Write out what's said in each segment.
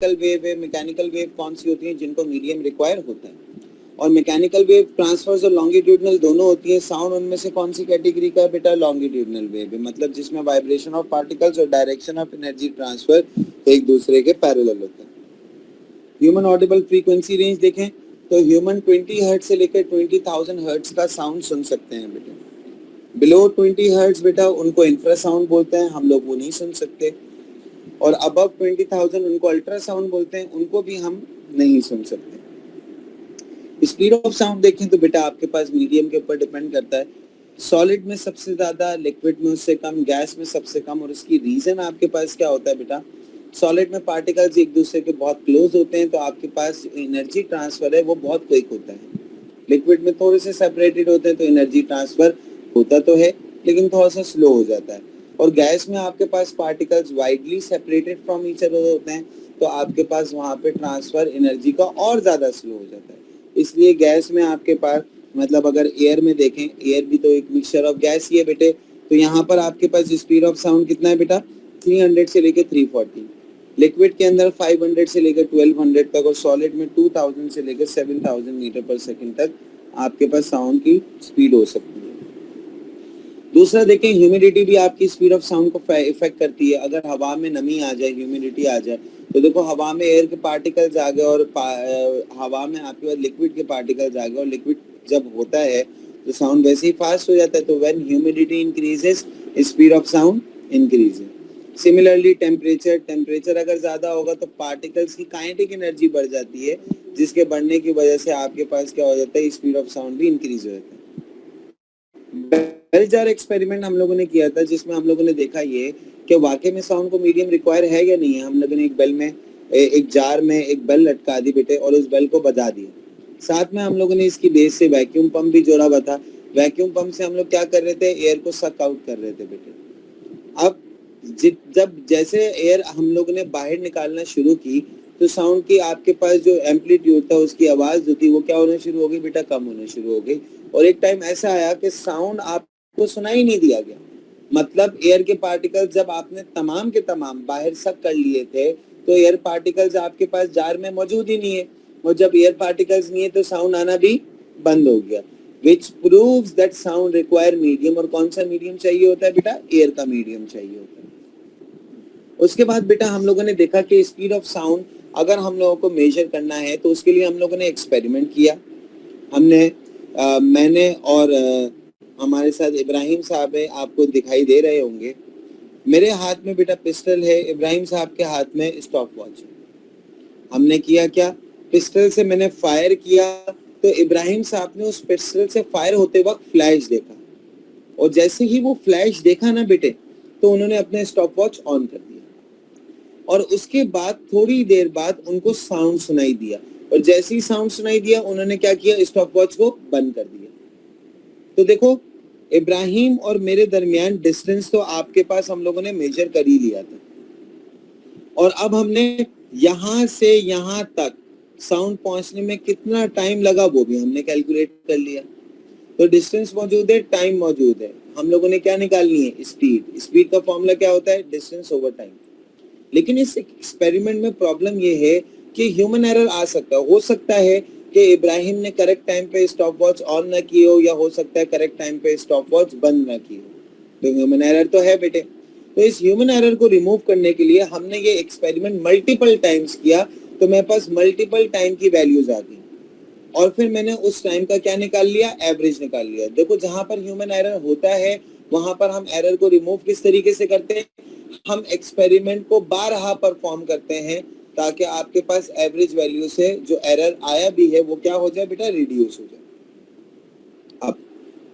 Wave है, mechanical wave कौन सी होती है जिनको मीडियम रिक्वायर होता है, और मैकेनिकल वेव ट्रांसवर्स और लॉन्गिट्यूडनल दोनों होती है। साउंड उनमें से कौन सी कैटेगरी का है बेटा? लॉन्गिट्यूडनल वेव है, मतलब जिसमें वाइब्रेशन ऑफ पार्टिकल्स और डायरेक्शन ऑफ एनर्जी ट्रांसफर एक दूसरे के पैरेलल होता है। ह्यूमन ऑडिबल फ्रीक्वेंसी रेंज देखें तो ह्यूमन 20 हर्ट्ज से लेकर 20,000 हर्ट्ज का साउंड सुन सकते हैं बेटा। बिलो 20 हर्ट्ज बेटा उनको इंफ्रासाउंड बोलते हैं, हम लोग वो नहीं सुन सकते, और अबव 20,000 उनको अल्ट्रासाउंड बोलते हैं, उनको भी हम नहीं सुन सकते। स्पीड ऑफ साउंड देखें तो बेटा आपके पास मीडियम के ऊपर डिपेंड करता है। सॉलिड में सबसे ज्यादा, लिक्विड में उससे कम, गैस में सबसे कम। और उसकी रीजन आपके पास क्या होता है बेटा? सॉलिड में पार्टिकल्स एक दूसरे के बहुत क्लोज होते हैं तो आपके पास एनर्जी ट्रांसफर है वो बहुत क्विक होता है। लिक्विड में थोड़े से सेपरेटेड होते हैं तो एनर्जी ट्रांसफर होता तो है लेकिन थोड़ा सा स्लो हो जाता है। और गैस में आपके पास particles widely separated from each other होते हैं तो आपके पास वहाँ पे ट्रांसफर एनर्जी का और ज़्यादा स्लो हो जाता है। इसलिए गैस में आपके पास, मतलब अगर एयर में देखें, एयर भी तो एक मिक्सचर ऑफ गैस ही है बेटे, तो यहाँ पर आपके पास स्पीड ऑफ साउंड कितना है बेटा? 300 से लेकर 340। लिक्विड के अंदर 500 से लेकर 1200 तक, और सॉलिड में 2000 से लेकर 7000 मीटर पर सेकंड तक आपके पास साउंड की स्पीड हो सकती है। दूसरा देखें, ह्यूमिडिटी भी आपकी स्पीड ऑफ साउंड को इफेक्ट करती है। अगर हवा में नमी आ जाए, ह्यूमिडिटी आ जाए, तो देखो हवा में एयर के पार्टिकल्स आ गए और हवा में आपके पास लिक्विड के पार्टिकल्स आ गए, और लिक्विड जब होता है तो साउंड वैसे ही फास्ट हो जाता है। तो when humidity increases, speed of sound increases. Similarly temperature अगर ज्यादा होगा तो पार्टिकल्स की काइनेटिक एनर्जी बढ़ जाती है, जिसके बढ़ने की वजह से आपके पास क्या हो जाता है? स्पीड ऑफ साउंड भी इंक्रीज हो जाता है। बेल जार एक्सपेरिमेंट हम लोगों ने किया था जिसमें हम लोगों ने देखा ये कि वाकई में साउंड को मीडियम रिक्वायर है या नहीं है। हम लोगों ने एक बेल में, एक जार में एक बेल लटका दी बेटे और उस बेल को बजा दिया। साथ में हम लोगों ने इसकी बेस से वैक्यूम पंप भी जोड़ा हुआ था। वैक्यूम पंप से हम लोग क्या कर रहे थे? एयर को सक आउट कर रहे थे बेटे। अब जब जैसे एयर हम लोगों ने बाहर निकालना शुरू की तो साउंड की आपके पास जो एम्पलीट्यूड था, उसकी आवाज जो थी वो क्या होने शुरू हो गई बेटा? कम होने शुरू हो गई। और एक टाइम ऐसा आया कि साउंड आपको सुनाई नहीं दिया गया। मतलब एयर के पार्टिकल्स जब आपने तमाम के तमाम बाहर सक कर लिए थे तो एयर पार्टिकल्स आपके पास जार में मौजूद ही नहीं है, और जब एयर पार्टिकल्स नहीं है तो साउंड आना भी बंद हो गया। Which proves that sound require medium. और कौन सा मीडियम चाहिए होता है बेटा? एयर का मीडियम चाहिए होता है। उसके बाद बेटा हम लोगों ने देखा कि स्पीड ऑफ साउंड अगर हम लोगों को मेजर करना है तो उसके लिए हम लोगों ने एक्सपेरिमेंट किया। मैंने और हमारे साथ इब्राहिम साहब है, आपको दिखाई दे रहे होंगे। मेरे हाथ में बेटा पिस्टल है, इब्राहिम साहब के हाथ में स्टॉप वॉच है। हमने किया क्या? पिस्टल से मैंने फायर किया तो इब्राहिम साहब ने उस पिस्टल से फायर होते वक्त फ्लैश देखा, और जैसे ही वो फ्लैश देखा ना बेटे तो उन्होंने अपने स्टॉप वॉच ऑन कर दिया, और उसके बाद थोड़ी देर बाद उनको साउंड सुनाई दिया, और जैसे ही साउंड सुनाई दिया उन्होंने क्या किया? स्टॉप वॉच को बंद कर दिया। तो देखो इब्राहिम और मेरे दरमियान डिस्टेंस तो आपके पास हम लोगों ने मेजर कर ही लिया था, और अब हमने यहां से यहां तक साउंड पहुंचने में कितना टाइम लगा वो भी हमने कैलकुलेट कर लिया। तो डिस्टेंस मौजूद है, टाइम मौजूद है, हम लोगों ने क्या निकालनी है? स्पीड। स्पीड का फॉर्मूला क्या होता है? Distance over time. लेकिन इस एक्सपेरिमेंट में प्रॉब्लम ये है कि ह्यूमन एरर आ सकता है। हो सकता है कि इब्राहिम ने करेक्ट टाइम पे स्टॉप वॉच ऑन ना की हो, या हो सकता है करेक्ट टाइम पे स्टॉप वॉच बंद ना की हो, तो ह्यूमन एरर तो है बेटे। तो इस ह्यूमन एरर को रिमूव करने के लिए हमने ये एक्सपेरिमेंट मल्टीपल टाइम्स किया, तो मेरे पास मल्टीपल टाइम की वैल्यूज आ गई, और फिर मैंने उस टाइम का क्या निकाल लिया? एवरेज निकाल लिया। देखो जहां पर ह्यूमन एरर होता है वहां पर हम एरर को रिमूव किस तरीके से करते हैं? हम एक्सपेरिमेंट को बारहा परफॉर्म करते हैं ताकि आपके पास एवरेज वैल्यू से जो एरर आया भी है वो क्या हो जाए बेटा? रिड्यूस हो जाए। अब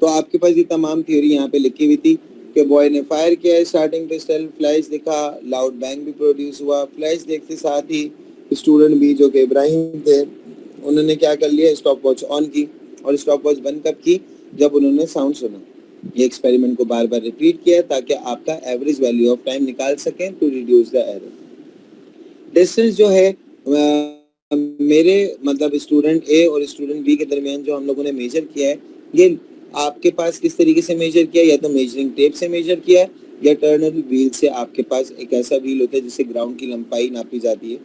तो आपके पास ये तमाम थ्योरी यहाँ पे लिखी हुई थी कि बॉय ने फायर किया है, स्टार्टिंग पिस्टल, फ्लैश दिखा, लाउड बैंग भी प्रोड्यूस हुआ। फ्लैश देखते साथ ही स्टूडेंट भी जो कि इब्राहिम थे उन्होंने क्या कर लिया? स्टॉप वॉच ऑन की, और स्टॉप वॉच बंद कब की? जब उन्होंने साउंड सुना। ये एक्सपेरिमेंट को बार बार रिपीट किया ताकि आपका एवरेज वैल्यू ऑफ टाइम निकाल सकें to reduce the error. Distance जो है मेरे मतलब स्टूडेंट ए और स्टूडेंट बी के दरमियान जो हम लोगों ने मेजर किया है, ये आपके पास किस तरीके से मेजर किया? या तो मेजरिंग टेप से मेजर किया है, या टर्नर व्हील से। आपके पास एक ऐसा व्हील होता है जिससे ग्राउंड की लंबाई नापी जाती है,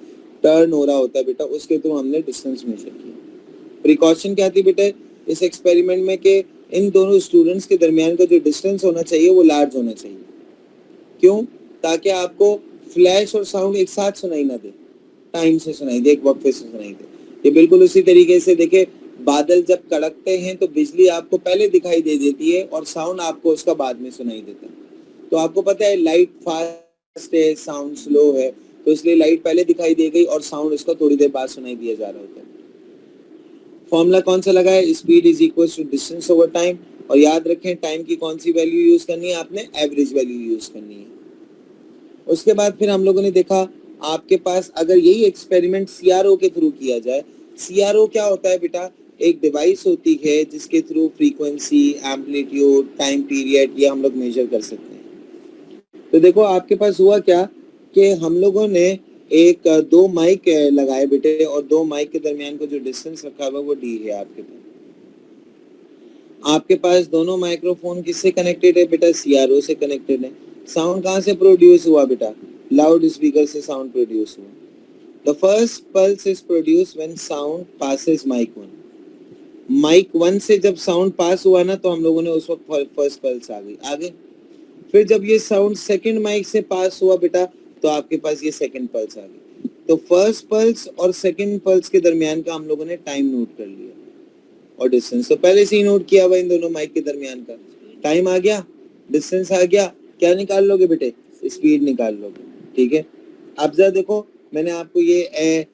टर्न हो रहा होता है बेटा, उसके थ्रू हमने डिस्टेंस मेजर किया। प्रिकॉशन क्या थी बेटा इस एक्सपेरिमेंट में कि इन दोनों स्टूडेंट्स के दरमियान का जो डिस्टेंस होना चाहिए वो लार्ज होना चाहिए। क्यों? ताकि आपको फ्लैश और साउंड एक साथ सुनाई ना दे, टाइम से सुनाई दे, एक वक्फे से सुनाई दे। ये बिल्कुल उसी तरीके से देखे, बादल जब कड़कते हैं तो बिजली आपको पहले दिखाई दे देती है और साउंड आपको उसका बाद में सुनाई देता है। तो आपको पता है लाइट फास्ट है, साउंड स्लो है, तो इसलिए लाइट पहले दिखाई दे गई और साउंड उसका थोड़ी देर बाद सुनाई दिया जा रहा होता है। फॉर्मूला कौन सा लगा है? Speed is equal to distance over time. और याद रखें टाइम की कौन सी वैल्यू यूज करनी है आपने? एवरेज वैल्यू यूज करनी है। उसके बाद फिर हम लोगों ने देखा आपके पास अगर यही एक्सपेरिमेंट सीआरओ के थ्रू किया जाए। सीआरओ क्या होता है बेटा? एक डिवाइस होती है जिसके through frequency, amplitude, time period ये हम लोग मेजर कर सकते हैं। तो देखो आपके पास हुआ क्या कि हम लोगों ने एक दो माइक लगाए बेटे और दो माइक के दरमियान को जो डिस्टेंस रखा हुआ वो डी है आपके पास। आपके पास दोनों माइक्रोफोन किससे कनेक्टेड है बेटा? सीआरओ से कनेक्टेड है। साउंड कहाँ से प्रोड्यूस हुआ बेटा? लाउड स्पीकर से साउंड प्रोड्यूस हुआ। The first pulse is produce when sound passes mic 1। Mic 1 से जब साउंड पास हुआ ना तो हम लोगों ने उस वक्त फर्स्ट पल्स आ गई आगे। फिर जब ये साउंड सेकंड माइक से पास हुआ बेटा तो आपके पास ये सेकंड पल्स आ गई। तो फर्स्ट पल्स और सेकंड पल्स के दरमियान का हम लोगों ने टाइम नोट कर लिया और डिस्टेंस तो पहले से ही नोट किया हुआ इन दोनों माइक के दरमियान का। टाइम आ गया, डिस्टेंस आ गया, क्या निकाल लोगे बेटे? स्पीड निकाल लोगे। ठीक है, अब जरा देखो मैंने आपको ये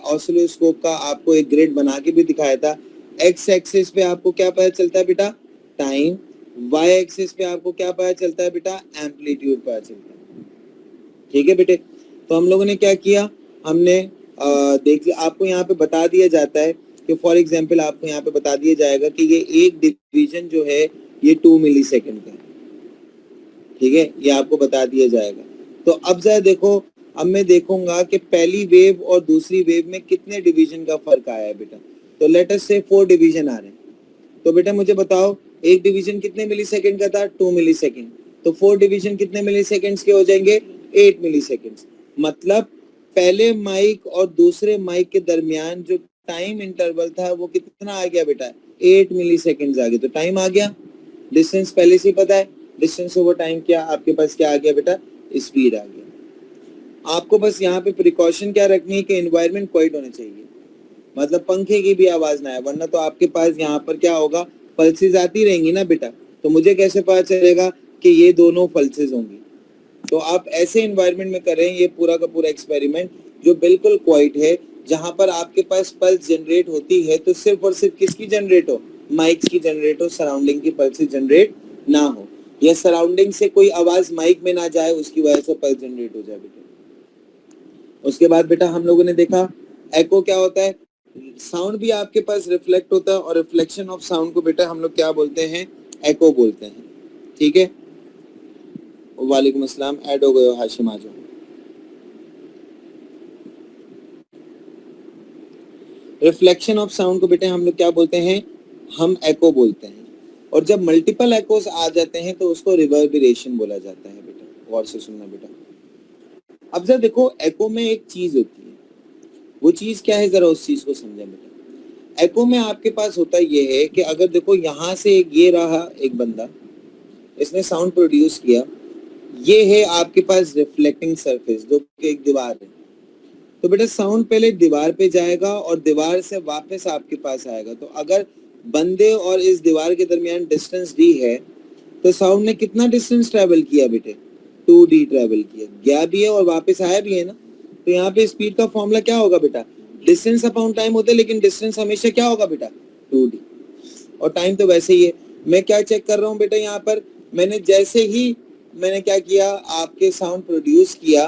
ऑसिलोस्कोप का आपको एक ग्रिड बना के भी दिखाया था। एक्स एक्सिस पे आपको क्या पता चलता है बेटा? टाइम। वाई एक्सिस पे आपको क्या पता चलता है बेटा? एम्पलीट्यूड पता चलता है। ठीक है बेटे, तो हम लोगों ने क्या किया, हमने देख आपको यहाँ पे बता दिया जाता है कि फॉर एग्जाम्पल आपको यहाँ पे बता दिया जाएगा कि ये एक डिवीजन जो है ये 2 मिलीसेकंड का है। ठीक है, ये आपको बता दिया जाएगा। तो अब जरा देखो, अब मैं देखूंगा कि पहली वेव और दूसरी वेव में कितने डिवीजन का फर्क आया है बेटा। तो लेट अस से 4 डिवीजन आ रहे हैं। तो बेटा मुझे बताओ एक डिवीजन कितने मिलीसेकंड का था? 2 मिलीसेकंड। तो 4 डिवीजन कितने मिलीसेकंड्स के हो जाएंगे? 8 मिलीसेकंड्स। मतलब पहले माइक और दूसरे माइक के दरमियान जो टाइम इंटरवल था वो कितना आ गया बेटा? 8 मिलीसेकंड्स आ गए। तो टाइम आ गया, डिस्टेंस पहले से ही पता है, डिस्टेंस ओवर टाइम क्या आपके पास क्या आ गया बेटा? स्पीड आ गया। आपको बस यहाँ पे प्रिकॉशन क्या रखनी है कि एनवायरनमेंट क्वाइट होना चाहिए, मतलब पंखे की भी आवाज ना आए, वरना तो आपके पास यहाँ पर क्या होगा, पल्सेस आती रहेंगी ना बेटा, तो मुझे कैसे पता चलेगा कि ये दोनों पल्सेस होंगी। तो आप ऐसे एनवायरनमेंट में करें ये पूरा का पूरा एक्सपेरिमेंट जो बिल्कुल क्वाइट है, जहां पर आपके पास पल्स जनरेट होती है तो सिर्फ और सिर्फ किसकी जनरेट हो? माइक्स की जनरेट हो, सराउंडिंग की पल्सेस जनरेट ना हो, या सराउंडिंग से कोई आवाज माइक में ना जाए उसकी वजह से पल्स जनरेट हो जाए बेटा। उसके बाद बेटा हम लोगों ने देखा एको क्या होता है, साउंड भी आपके पास रिफ्लेक्ट होता है और रिफ्लेक्शन ऑफ साउंड को बेटा हम लोग क्या बोलते हैं? एको बोलते हैं। ठीक है, वालेकुम अस्सलाम, ऐड हो गए हो हाशिम, आ जाओ। रिफ्लेक्शन ऑफ साउंड को बेटे हम लोग क्या बोलते हैं? हम एको बोलते हैं। और जब मल्टीपल एकोस आ जाते हैं तो उसको रिवर्बरेशन बोला जाता है बेटा। गौर से सुनना बेटा। अब जरा देखो एको में एक चीज होती है, वो चीज क्या है जरा उस चीज को समझें बेटा। एको में आपके पास होता ये है कि अगर देखो यहाँ से ये रहा एक बंदा, इसने साउंड प्रोड्यूस किया, ये है आपके पास रिफ्लेक्टिंग सरफेस जो कि एक दीवार है। तो बेटा साउंड पहले दीवार पे जाएगा और दीवार से वापस आपके पास आएगा। तो अगर बंदे और इस दीवार के दरमियान डिस्टेंस डी है तो साउंड ने कितना डिस्टेंस ट्रेवल किया बेटे? 2d ट्रेवल किया, गया भी है और वापस आया भी है ना। तो यहाँ पे स्पीड का फॉर्मूला क्या होगा बेटा? डिस्टेंस अपॉन टाइम होता है, लेकिन डिस्टेंस हमेशा क्या होगा बेटा? 2d। और टाइम तो वैसे ही है। मैं क्या चेक कर रहा हूँ बेटा, यहाँ पर मैंने जैसे ही मैंने क्या किया, आपके साउंड प्रोड्यूस किया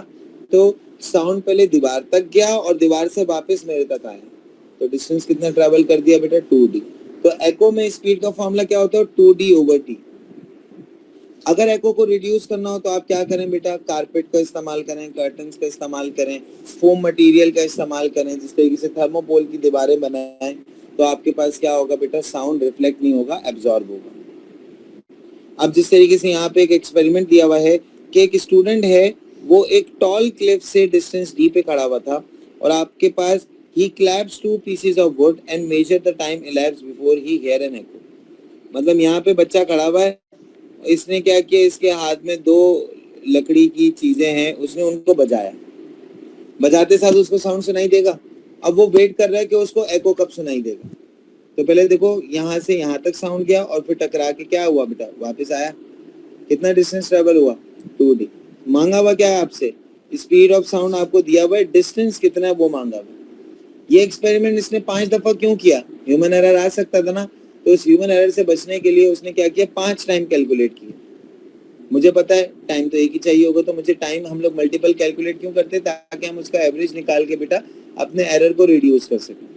तो साउंड पहले दीवार तक गया और दीवार से वापस मेरे तक आया, तो डिस्टेंस कितना ट्रेवल कर दिया बेटा? 2d। तो एको में स्पीड का फॉर्मूला क्या होता है? 2d over t। अगर एको को रिड्यूस करना हो तो आप क्या करें बेटा? कारपेट का इस्तेमाल करें, कर्टन्स का इस्तेमाल करें, फोम मटेरियल का इस्तेमाल करें, जिस तरीके से थर्मोकोल की दीवारें बनाएं, तो आपके पास क्या होगा बेटा? साउंड रिफ्लेक्ट नहीं होगा, एब्जॉर्ब होगा। अब जिस तरीके से यहाँ पे एक एक्सपेरिमेंट दिया हुआ है कि एक स्टूडेंट है वो एक टॉल क्लिफ से डिस्टेंस डी पे खड़ा हुआ था और आपके पास he claps 2 pieces of wood and measure the time elapsed before he hear an echo. मतलब यहाँ पे बच्चा खड़ा हुआ है, इसने क्या किया, इसके हाथ में 2 लकड़ी की चीजें हैं, उसने उनको बजाया, बजाते साथ उसको साउंड सुनाई देगा। अब वो वेट कर रहा है कि उसको एको कब सुनाई देगा। तो पहले देखो यहाँ से यहाँ तक साउंड गया और फिर टकरा के क्या हुआ बेटा, वापस आया। कितना डिस्टेंस ट्रेवल हुआ, 2d। मांगा हुआ क्या है आपसे, स्पीड ऑफ साउंड आपको दिया हुआ है, डिस्टेंस कितना है वो मांगा हुआ। ये एक्सपेरिमेंट इसने 5 दफा क्यों किया, ह्यूमन एरर आ सकता था ना, तो इस ह्यूमन एरर से बचने के लिए उसने क्या किया, 5 टाइम कैलकुलेट किया। मुझे पता है टाइम तो एक ही चाहिए होगा, तो मुझे टाइम हम लोग मल्टीपल कैलकुलेट क्यों करते हैं, ताकि हम उसका एवरेज निकाल के बेटा अपने एरर को रिड्यूस कर सकें।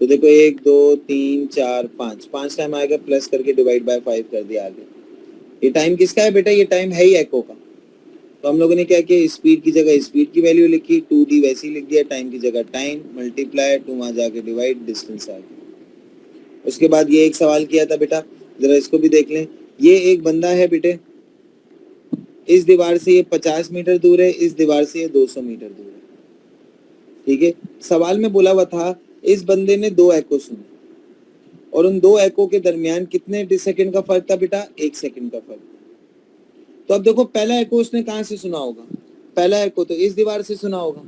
तो देखो 1 2 3 4 5 टाइम आएगा, प्लस करके डिवाइड बाय 5 कर दिया आगे। ये टाइम किसका है बेटा, ये टाइम है ही एको का। तो हम लोगों ने क्या किया, स्पीड की जगह स्पीड की वैल्यू लिखी, 2d वैसे ही लिख दिया, टाइम की जगह टाइम, मल्टीप्लाई 2 वहां जाके डिवाइड, डिस्टेंस आ गया। उसके बाद ये एक सवाल किया था बेटा, जरा इसको भी देख लें। ये एक बंदा है बेटे, इस दीवार से ये 50 मीटर दूर है, इस दीवार से ये 200 मीटर दूर है, ठीक है। सवाल में बोला हुआ था इस बंदे ने 2 एको सुने और उन 2 एको के दरमियान कितने सेकंड का फर्क था बेटा, 1 सेकंड का फर्क। तो अब देखो पहला एको उसने कहां से सुना होगा, पहला एको तो इस दीवार से सुना होगा,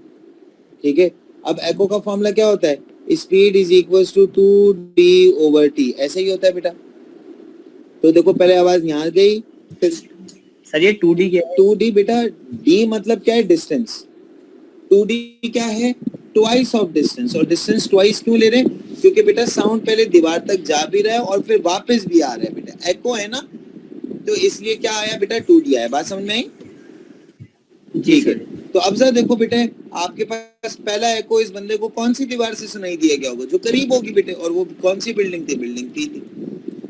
ठीक है। अब एको का फॉर्मूला क्या होता है, speed is equal to 2d/t, ऐसा ही होता है बेटा। तो देखो पहले आवाज यहाँ गई, फिर सर ये 2D क्या है? 2d बेटा, d मतलब क्या है, डिस्टेंस। 2d क्या है, ट्वाइस ऑफ डिस्टेंस। और डिस्टेंस ट्वाइस क्यों ले रहे हैं, क्योंकि बेटा साउंड पहले दीवार तक जा भी रहा है और फिर वापस भी आ रहा है बेटा, एको है ना, तो इसलिए क्या आया बेटा, 2d आया। बात समझ में आई, ठीक है। तो अब जरा देखो बेटे, आपके पास पहला एको इस बंदे को कौन सी दीवार से सुनाई दिया गया होगा, जो करीब होगी बेटे, और वो कौन सी बिल्डिंग थी, बिल्डिंग टी थी।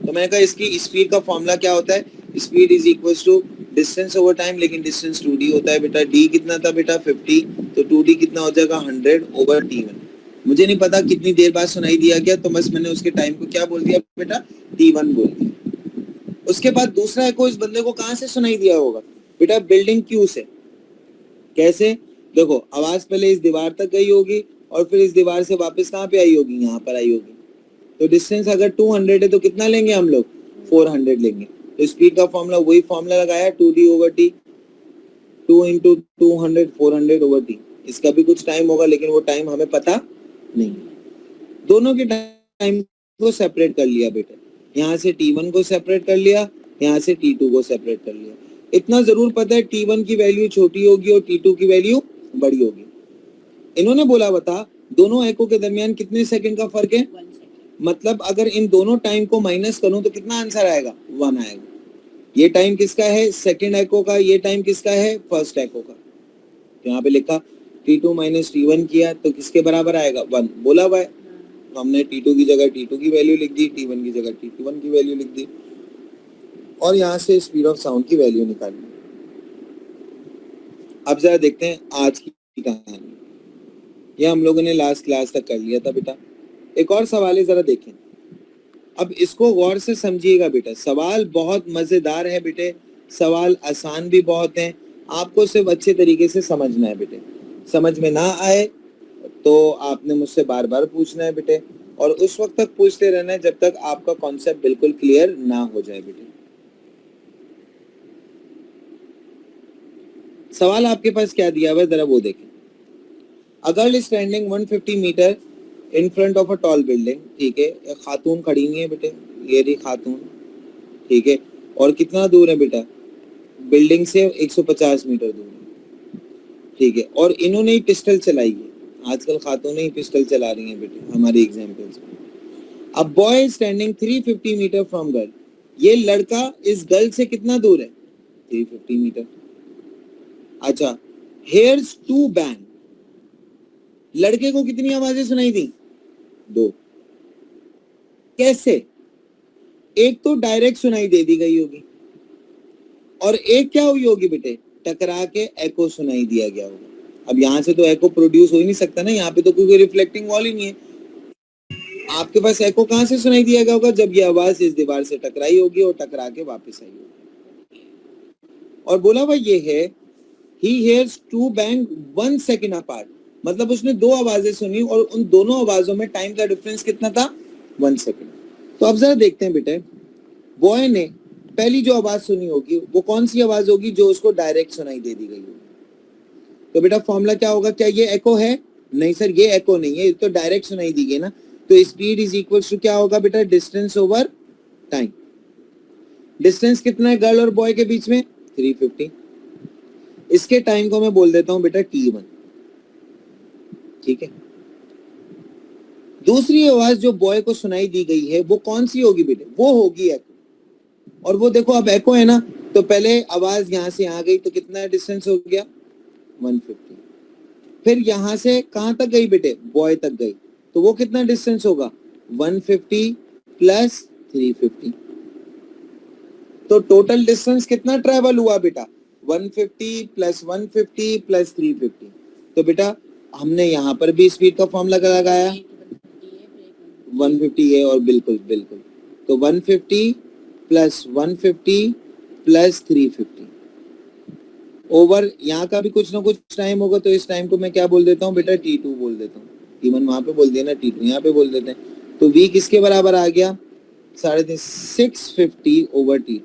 तो मैंने कहा इसकी स्पीड का फॉर्मूला क्या होता है, speed is equal to distance over time, लेकिन डिस्टेंस 2d होता है बेटा। d कितना था बेटा, 50, तो 2d कितना हो जाएगा, 100 ओवर t1। मुझे नहीं पता कितनी देर बाद सुनाई दिया गया, तो बस मैंने उसके टाइम को क्या बोल दिया बेटा, t1 बोल दिया। उसके बाद दूसरा एको इस बंदे को कहां से सुनाई दिया होगा बेटा, बिल्डिंग क्यू से। कैसे, देखो आवाज पहले इस दीवार तक गई होगी और फिर इस दीवार से वापस कहाँ पे आई होगी, यहाँ पर आई होगी। तो डिस्टेंस अगर 200 है तो कितना लेंगे हम लोग, 400 लेंगे। तो स्पीड का फॉर्मूला वही फॉर्मूला लगाया, 2d/t, 2 × 200 400 ओवर t। इसका भी कुछ टाइम होगा, लेकिन वो टाइम हमें पता नहीं। दोनों के टाइम को सेपरेट कर लिया बेटा, यहाँ से t1 को सेपरेट कर लिया, यहाँ से t2 को सेपरेट कर लिया। इतना जरूर पता है t1 की वैल्यू छोटी होगी और t2 की वैल्यू बड़ी होगी। इन्होंने बोला बता दोनों एको के दरमियान कितने सेकंड का फर्क है, मतलब अगर इन दोनों टाइम को माइनस करूं तो कितना आंसर आएगा, 1 आएगा। ये टाइम किसका है, सेकंड एको का, ये टाइम किसका है, फर्स्ट एको का। तो यहाँ पे लिखा t2 - t1 किया तो किसके बराबर आएगा, 1 बोला हुआ है। तो हमने t2 की जगह t2 की वैल्यू लिख दी, t1 की जगह t1 की वैल्यू लिख दी और यहाँ से स्पीड ऑफ साउंड की वैल्यू निकाली। अब जरा देखते हैं आज की कहानी, ये हम लोगों ने लास्ट क्लास तक कर लिया था बेटा। एक और सवाल है, जरा देखें। अब इसको गौर से समझिएगा बेटा, सवाल बहुत मजेदार है बेटे, सवाल आसान भी बहुत हैं, आपको सिर्फ अच्छे तरीके से समझना है बेटे। समझ में ना आए तो आपने मुझसे बार बार पूछना है बेटे, और उस वक्त तक पूछते रहना है जब तक आपका कॉन्सेप्ट बिल्कुल क्लियर ना हो जाए बेटे। सवाल आपके पास क्या दिया हुआ है, जरा वो देखें। A girl is standing 150 metre in front of a tall building, ठीक है। एक खातून खड़ी हुई है बेटे, ये रही खातून, ठीक है। और कितना दूर है बेटा, बिल्डिंग से 150 मीटर दूर है, ठीक है। और इन्होंने ही पिस्टल चलाई है, आजकल खातूनें ही पिस्टल चला रही हैं बेटे हमारी एग्जाम्पल्स में। अब boy is standing 350 metre from girl, ये लड़का इस गर्ल से कितना दूर है, 350 मीटर। अच्छा, हेयर्स 2 बैंग, लड़के को कितनी आवाजें सुनाई दी, 2। कैसे, एक तो डायरेक्ट सुनाई दे दी गई होगी और एक क्या हुई होगी बेटे, टकरा के एको सुनाई दिया गया होगा। अब यहाँ से तो एको प्रोड्यूस हो ही नहीं सकता ना, यहाँ पे तो कोई रिफ्लेक्टिंग वॉल ही नहीं है। आपके पास एको कहां से सुनाई दिया गया होगा, जब ये आवाज इस दीवार से टकराई होगी और टकरा के वापस आई होगी। और बोला हुआ ये है he hears two bang 1 second apart, मतलब उसने दो आवाजें सुनी और उन दोनों आवाजों में टाइम का डिफरेंस कितना था? 1 सेकंड। तो अब जरा देखते हैं बेटे, बॉय ने पहली जो आवाज सुनी होगी वो कौन सी आवाज होगी जो उसको डायरेक्ट सुनाई दे दी गई होगी? तो बेटा फॉर्मूला क्या होगा? क्या ये एको है? नहीं सर, ये एको नहीं है, ये तो डायरेक्ट सुनाई दी गई ना। तो स्पीड इज इक्वल टू क्या होगा बेटा? Distance over time. डिस्टेंस कितना है गर्ल और बॉय के बीच में? 350। इसके टाइम को मैं बोल देता हूं बेटा T1, ठीक है। दूसरी आवाज जो बॉय को सुनाई दी गई है वो कौन सी होगी बेटे? वो होगी एको। और वो देखो अब एको है ना, तो पहले आवाज यहां से आ गई तो कितना डिस्टेंस हो गया? 150। फिर यहां से कहां तक गई बेटे? बॉय तक गई, तो वो कितना डिस्टेंस होगा? 150 प्लस 350। तो टोटल डिस्टेंस कितना ट्रेवल हुआ बेटा? 150 प्लस 150 प्लस 350। तो बेटा हमने यहाँ पर भी स्पीड का फॉर्मूला लगाया 150 है, और बिल्कुल बिल्कुल, तो 150 प्लस 150 प्लस 350 ओवर यहाँ का भी कुछ ना कुछ टाइम होगा, तो इस टाइम को मैं क्या बोल देता हूँ बेटा? T2 बोल देता हूँ। T1 वहां पे बोल दिया ना, T2 यहाँ पे बोल देते हैं। तो V किसके बराबर आ गया? 650 ओवर T2।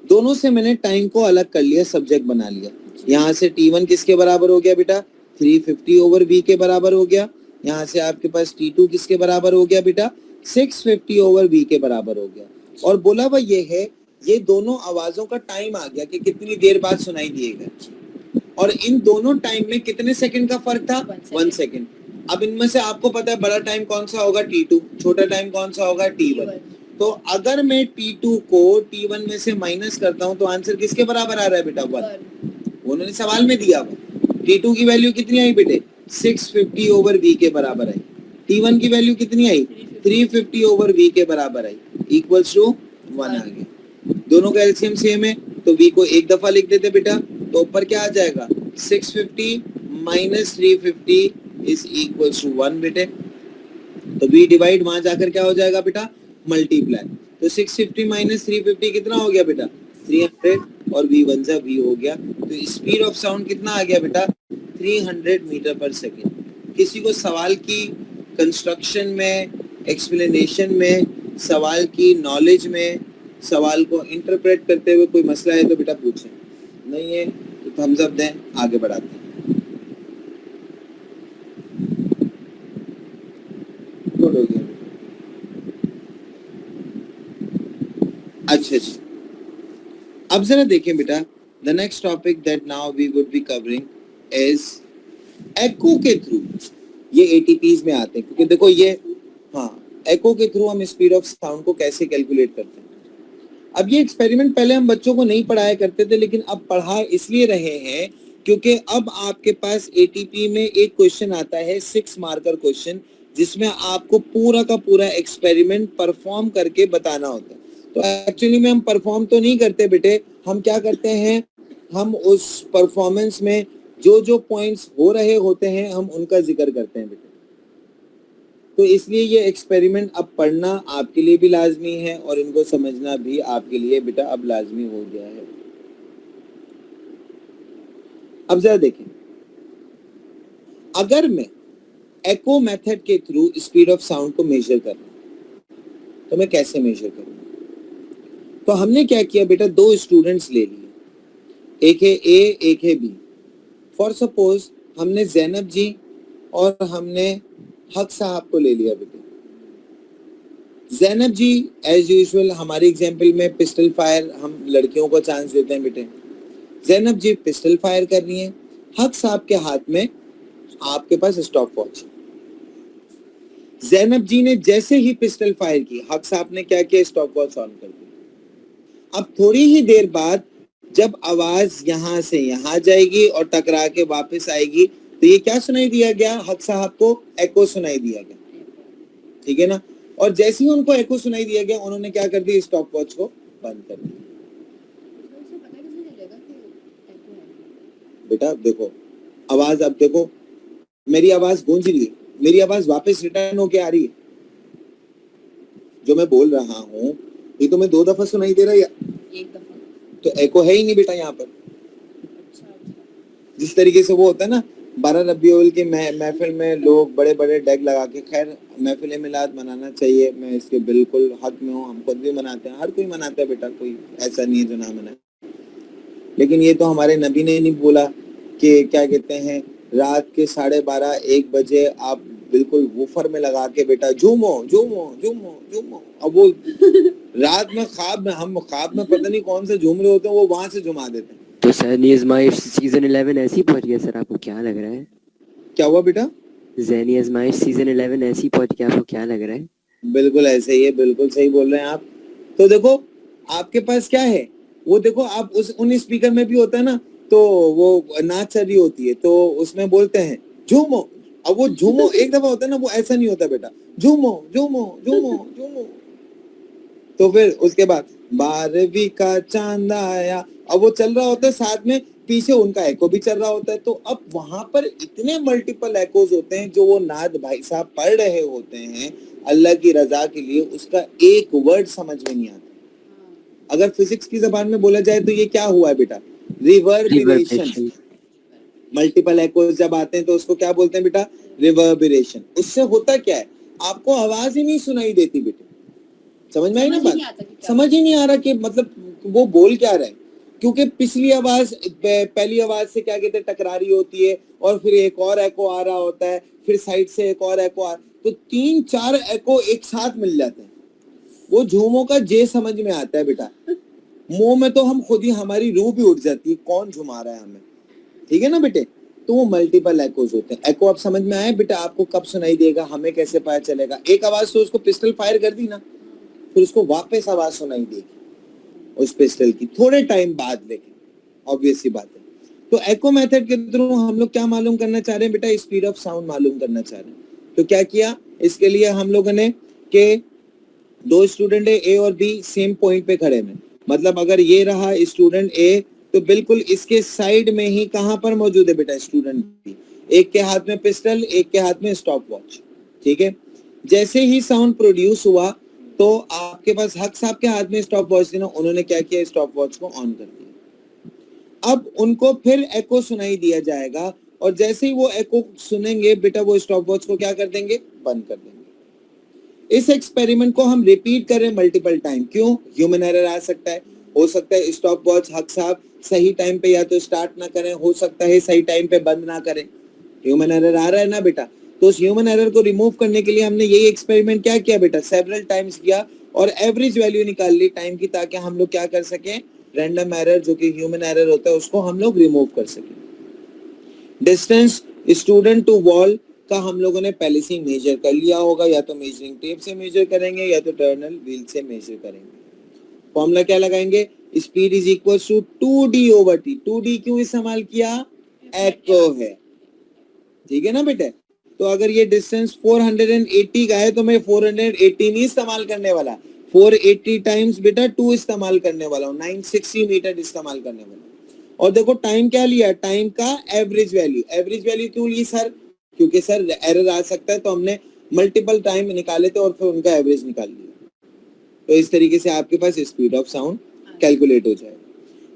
दोनों से मैंने टाइम को अलग कर लिया, सब्जेक्ट बना लिया। यहाँ से T1 किसके बराबर हो गया बेटा? 350 ओवर V के बराबर हो गया। यहाँ से आपके पास T2 किसके बराबर हो गया बेटा? 650 ओवर V के बराबर हो गया। और बोला भाई ये है, ये दोनों आवाजों का टाइम आ गया कि कितनी देर बाद सुनाई दिएगा, और इन दोनों टाइम में कितने सेकंड का फर्क था? 1 सेकंड। अब इनमें से आपको पता है बड़ा टाइम कौन सा होगा? T2। छोटा टाइम कौन सा होगा? T1। तो अगर मैं T2 को T1 में से माइनस करता हूं तो आंसर किसके बराबर आ रहा है बेटा? 1। उन्होंने सवाल में दिया हुआ। T2 की वैल्यू कितनी आई बेटे? 650 ओवर V के बराबर आई। T1 की वैल्यू कितनी आई? 350 ओवर V के बराबर आई, इक्वल्स टू 1 आ गया। दोनों का एलसीएम सेम है, तो V को एक दफा लिख देते बेटा, तो ऊपर क्या आ जाएगा? 650 माइनस 350 इज इक्वल्स टू 1 बेटे। तो V डिवाइड वहां जाकर क्या हो जाएगा बेटा? मल्टीप्लाई। तो 650 माइनस 350 कितना हो गया बेटा? 300, और V वन जा V हो गया। तो स्पीड ऑफ साउंड कितना आ गया बेटा? 300 मीटर पर सेकेंड। किसी को सवाल की कंस्ट्रक्शन में, एक्सप्लेनेशन में, सवाल की नॉलेज में, सवाल को इंटरप्रेट करते हुए कोई मसला है तो बेटा पूछें, नहीं है तो थम्स अप दें, आगे बढ़ाते हैं। गुड हो गया। अच्छा जी, अब जरा देखें बेटा, the next topic that now we would be covering is echo के थ्रू। ये एटीपीज में आते हैं, क्योंकि देखो ये, हाँ, एको के थ्रू हम स्पीड ऑफ साउंड को कैसे कैलकुलेट करते हैं। अब ये एक्सपेरिमेंट पहले हम बच्चों को नहीं पढ़ाया करते थे, लेकिन अब पढ़ा इसलिए रहे हैं क्योंकि अब आपके पास एटीपी में एक क्वेश्चन आता है 6 मार्कर क्वेश्चन, जिसमें आपको पूरा का पूरा एक्सपेरिमेंट परफॉर्म करके बताना होता है। तो एक्चुअली में हम परफॉर्म तो नहीं करते बेटे, हम क्या करते हैं, हम उस परफॉर्मेंस में जो जो पॉइंट्स हो रहे होते हैं हम उनका जिक्र करते हैं बेटे। तो इसलिए ये एक्सपेरिमेंट अब पढ़ना आपके लिए भी लाजमी है और इनको समझना भी आपके लिए बेटा अब लाजमी हो गया है। अब जरा देखें, अगर मैं एको मेथड के थ्रू स्पीड ऑफ साउंड को मेजर कर रहा हूं तो मैं कैसे मेजर करूंगा? तो हमने क्या किया बेटा, दो स्टूडेंट्स ले लिए, एक है ए एक है बी। फॉर सपोज हमने जैनब जी और हमने हक साहब को ले लिया बेटे। जैनब जी एज यूजुअल हमारे एग्जाम्पल में पिस्टल फायर, हम लड़कियों को चांस देते हैं बेटे। जैनब जी पिस्टल फायर कर रही हैं, हक साहब के हाथ में आपके पास स्टॉप वॉच। जैनब जी ने जैसे ही पिस्टल फायर की, हक साहब ने क्या किया, स्टॉप वॉच ऑन कर दिया। अब थोड़ी ही देर बाद जब आवाज यहां से यहां जाएगी और टकरा के वापस आएगी तो ये क्या सुनाई दिया गया, हक साहब को एको सुनाई दिया गया, ठीक है ना। और जैसे ही उनको एको सुनाई दिया गया उन्होंने क्या कर दिया, स्टॉप वॉच को बंद कर दिया। बेटा देखो आवाज, अब देखो मेरी आवाज गूंज रही है, मेरी आवाज वापस रिटर्न होके आ रही है। जो मैं बोल रहा हूँ ये तो मैं 2 दफा सुनाई दे रहा है, 1 दफा तो एको है ही नहीं बेटा यहाँ पर। जिस तरीके से वो होता है ना 12 रबी अव्वल की महफिल में लोग बड़े बड़े डेग लगा के, खैर महफिल मिलाद मनाना चाहिए, मैं इसके बिल्कुल हक में हूँ, हम खुद भी मनाते हैं, हर कोई मनाता है बेटा, कोई ऐसा नहीं है जो ना मनाए। लेकिन ये तो हमारे नबी ने नहीं बोला कि क्या कहते हैं रात के 12:30-1 बजे आप बिल्कुल वूफर में लगा के बेटा झूमो झूमो झूमो झूमो। अब वो रात में हम ख्वाब में पता नहीं कौन से झूम रहे होते हैं, वो वहां से झुमा देते हैं। तो ज़ैनी आज़माइश सीजन 11 ऐसी पहुंच गया सर, आपको क्या लग रहा है? क्या हुआ बेटा? ज़ैनी आज़माइश सीजन 11 ऐसी पहुंच गया, आपको क्या लग रहा है? बिल्कुल ऐसे ही है, बिल्कुल सही बोल रहे हैं आप। तो देखो आपके पास क्या है, वो देखो आप उन स्पीकर में भी होता है ना, तो वो नाच चल रही होती है, तो उसमें बोलते हैं झूमो। अब वो झूमो एक दफा होता है ना, वो ऐसा नहीं होता बेटा, झूमो झूमो झूमो झूमो। तो फिर उसके बाद 12वीं का चांद आया, अब वो चल रहा होता है, साथ में पीछे उनका एको भी चल रहा होता है। तो अब वहां पर इतने मल्टीपल एकोज होते हैं जो वो नाद भाई साहब पढ़ रहे होते हैं अल्लाह की रजा के लिए, उसका एक वर्ड समझ में नहीं आता। अगर फिजिक्स की जबान में बोला जाए तो ये क्या हुआ है बेटा? रिवर्बरेशन। मल्टीपल एकोज जब आते हैं तो उसको क्या बोलते हैं बेटा? रिवर्बरेशन। उससे होता क्या है, आपको आवाज ही नहीं सुनाई देती बेटा। समझ में आई ना बात? समझ ही नहीं आ रहा कि मतलब वो बोल क्या रहा है, क्योंकि पिछली आवाज पहली आवाज से क्या कहते हैं टकरा रही होती है, और फिर एक और एको आ रहा होता है, फिर साइड से एक और एको आ, तो 3-4 एको एक साथ मिल जाते हैं। वो झूमों का जे समझ में आता है बेटा, मुंह में तो हम खुद ही, हमारी रूह भी उठ जाती है, कौन झुमा रहा है हमें, ठीक है ना बेटे? तो वो मल्टीपल एकोज होते हैं। एको आप समझ में आए बेटा? आपको कब सुनाई देगा, हमें कैसे पता चलेगा? एक आवाज तो उसको पिस्टल फायर कर दी ना, फिर उसको वापस आवाज सुनाई देगी उस पिस्टल की थोड़े टाइम बाद, लेकिन ऑब्वियस सी बात है। तो एको मेथड के थ्रू हम लोग क्या मालूम करना चाह रहे हैं बेटा? स्पीड ऑफ साउंड मालूम करना चाह रहे हैं। तो क्या किया इसके लिए हम लोगों ने कि 2 स्टूडेंट है ए और बी सेम पॉइंट पे खड़े हैं, मतलब अगर ये रहा स्टूडेंट ए, तो बिल्कुल इसके साइड में ही कहां पर मौजूद है बेटा स्टूडेंट बी, एक के हाथ में पिस्टल, एक के हाथ में स्टॉप वॉच, ठीक है? जैसे ही साउंड प्रोड्यूस हुआ तो आपके पास हक साहब के हाथ में स्टॉप वॉच थी ना, उन्होंने क्या किया, स्टॉप वॉच को ऑन कर दिया। अब उनको फिर एको सुनाई दिया जाएगा, और जैसे ही वो एको सुनेंगे बेटा, वो स्टॉप वॉच को क्या कर देंगे, बंद कर देंगे। इस एक्सपेरिमेंट को हम रिपीट करें मल्टीपल टाइम, क्यों? ह्यूमन एरर आ सकता है, हो सकता है स्टॉप वॉच हक साहब सही टाइम पे या तो स्टार्ट ना करें, हो सकता है सही टाइम पे बंद ना करें, ह्यूमन एरर आ रहा है ना बेटा। तो उस ह्यूमन एरर को रिमूव करने के लिए हमने यही एक्सपेरिमेंट क्या किया बेटा, सेवरल टाइम्स किया, और एवरेज वैल्यू निकाल ली टाइम की, ताकि हम लोग क्या कर सकें, रैंडम एरर जो कि ह्यूमन एरर होता है उसको हम लोग रिमूव कर सकें। डिस्टेंस स्टूडेंट टू वॉल का हम लोगों ने पहले से मेजर कर लिया होगा, या तो मेजरिंग टेप से मेजर करेंगे या तो टर्नल व्हील से मेजर करेंगे। फॉर्मूला क्या लगाएंगे? Speed is equal to 2d/t। 2d क्यों इस्तेमाल किया? एको है, ठीक है ना बेटे? तो अगर ये डिस्टेंस 480 का है तो मैं 480 नहीं इस्तेमाल करने वाला, 480 टाइम्स बेटा 2 इस्तेमाल करने वाला हूँ, 960 मीटर इस्तेमाल करने वाला हूँ। और देखो टाइम क्या लिया, टाइम का एवरेज वैल्यू। एवरेज वैल्यू क्यों ली सर? क्योंकि सर एरर आ सकता है, तो हमने मल्टीपल टाइम निकाले थे और फिर उनका एवरेज निकाल लिया। तो इस तरीके से आपके पास स्पीड ऑफ साउंड कैलकुलेट हो जाएगा।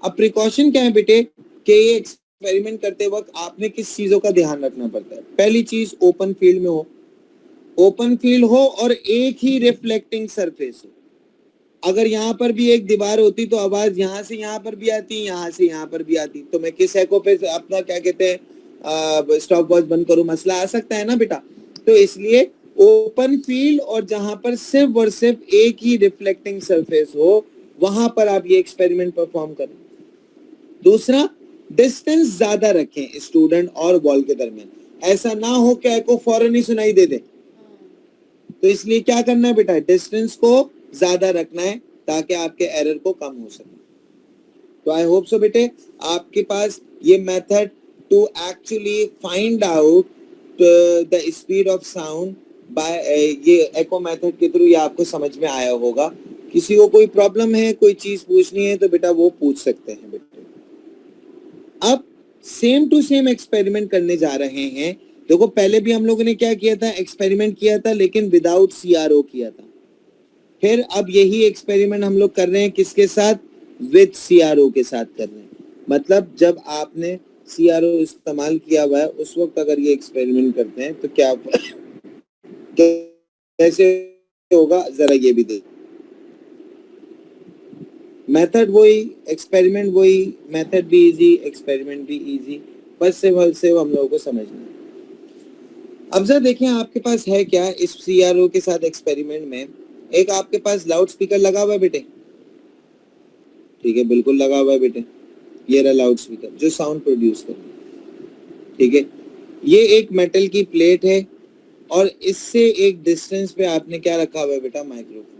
अब प्रिकॉशन क्या है बेटे कि ये एक्सपेरिमेंट करते वक्त आपने किस चीजों का ध्यान रखना पड़ता है? पहली चीज, ओपन फील्ड में हो, ओपन फील्ड हो और एक ही रिफ्लेक्टिंग सरफेस हो। अगर यहाँ पर भी एक दीवार होती तो आवाज यहाँ से यहाँ पर भी आती, यहाँ से यहाँ पर भी आती, तो मैं किस एको पे अपना क्या कहते हैं स्टॉप वॉच बंद करूं, मसला आ सकता है ना बेटा। तो इसलिए ओपन फील्ड और जहां पर सिर्फ और सिर्फ एक ही रिफ्लेक्टिंग सरफेस हो, वहां पर आप ये एक्सपेरिमेंट परफॉर्म करें। दूसरा, डिस्टेंस ज्यादा रखें स्टूडेंट और वॉल के दरमियान, ऐसा ना हो कि एको फौरन ही सुनाई दे दे। तो इसलिए क्या करना है बेटा, डिस्टेंस को ज्यादा रखना है ताकि आपके एरर को कम हो सके। तो आई होप सो बेटे आपके पास ये method to actually find out the speed of sound by ये एको मेथड के थ्रू ये आपको समझ में आया होगा। किसी को कोई प्रॉब्लम है, कोई चीज पूछनी है तो बेटा वो पूछ सकते हैं बेटे। अब सेम टू सेम एक्सपेरिमेंट करने जा रहे हैं। देखो पहले भी हम लोगों ने क्या किया था, एक्सपेरिमेंट किया था लेकिन विदाउट CRO किया था। फिर अब यही एक्सपेरिमेंट हम लोग कर रहे हैं किसके साथ, विद CRO के साथ कर रहे हैं। मतलब जब आपने CRO इस्तेमाल किया हुआ है उस वक्त अगर ये एक्सपेरिमेंट करते हैं तो क्या कैसे होगा जरा ये भी देख। मेथड वही, एक्सपेरिमेंट वही, मेथड भी इजी, एक्सपेरिमेंट भी इजी, बस से हम लोगों को समझना है। अब जरा देखें आपके पास है क्या इस CRO के साथ एक्सपेरिमेंट में। एक आपके पास लाउड स्पीकर लगा हुआ है बेटे, ठीक है, बिल्कुल लगा हुआ है बेटे, ये रहा लाउड स्पीकर जो साउंड प्रोड्यूस कर रहा है, ठीक है। ये एक मेटल की प्लेट है और इससे एक डिस्टेंस पे आपने क्या रखा हुआ है बेटा, माइक्रोफोन।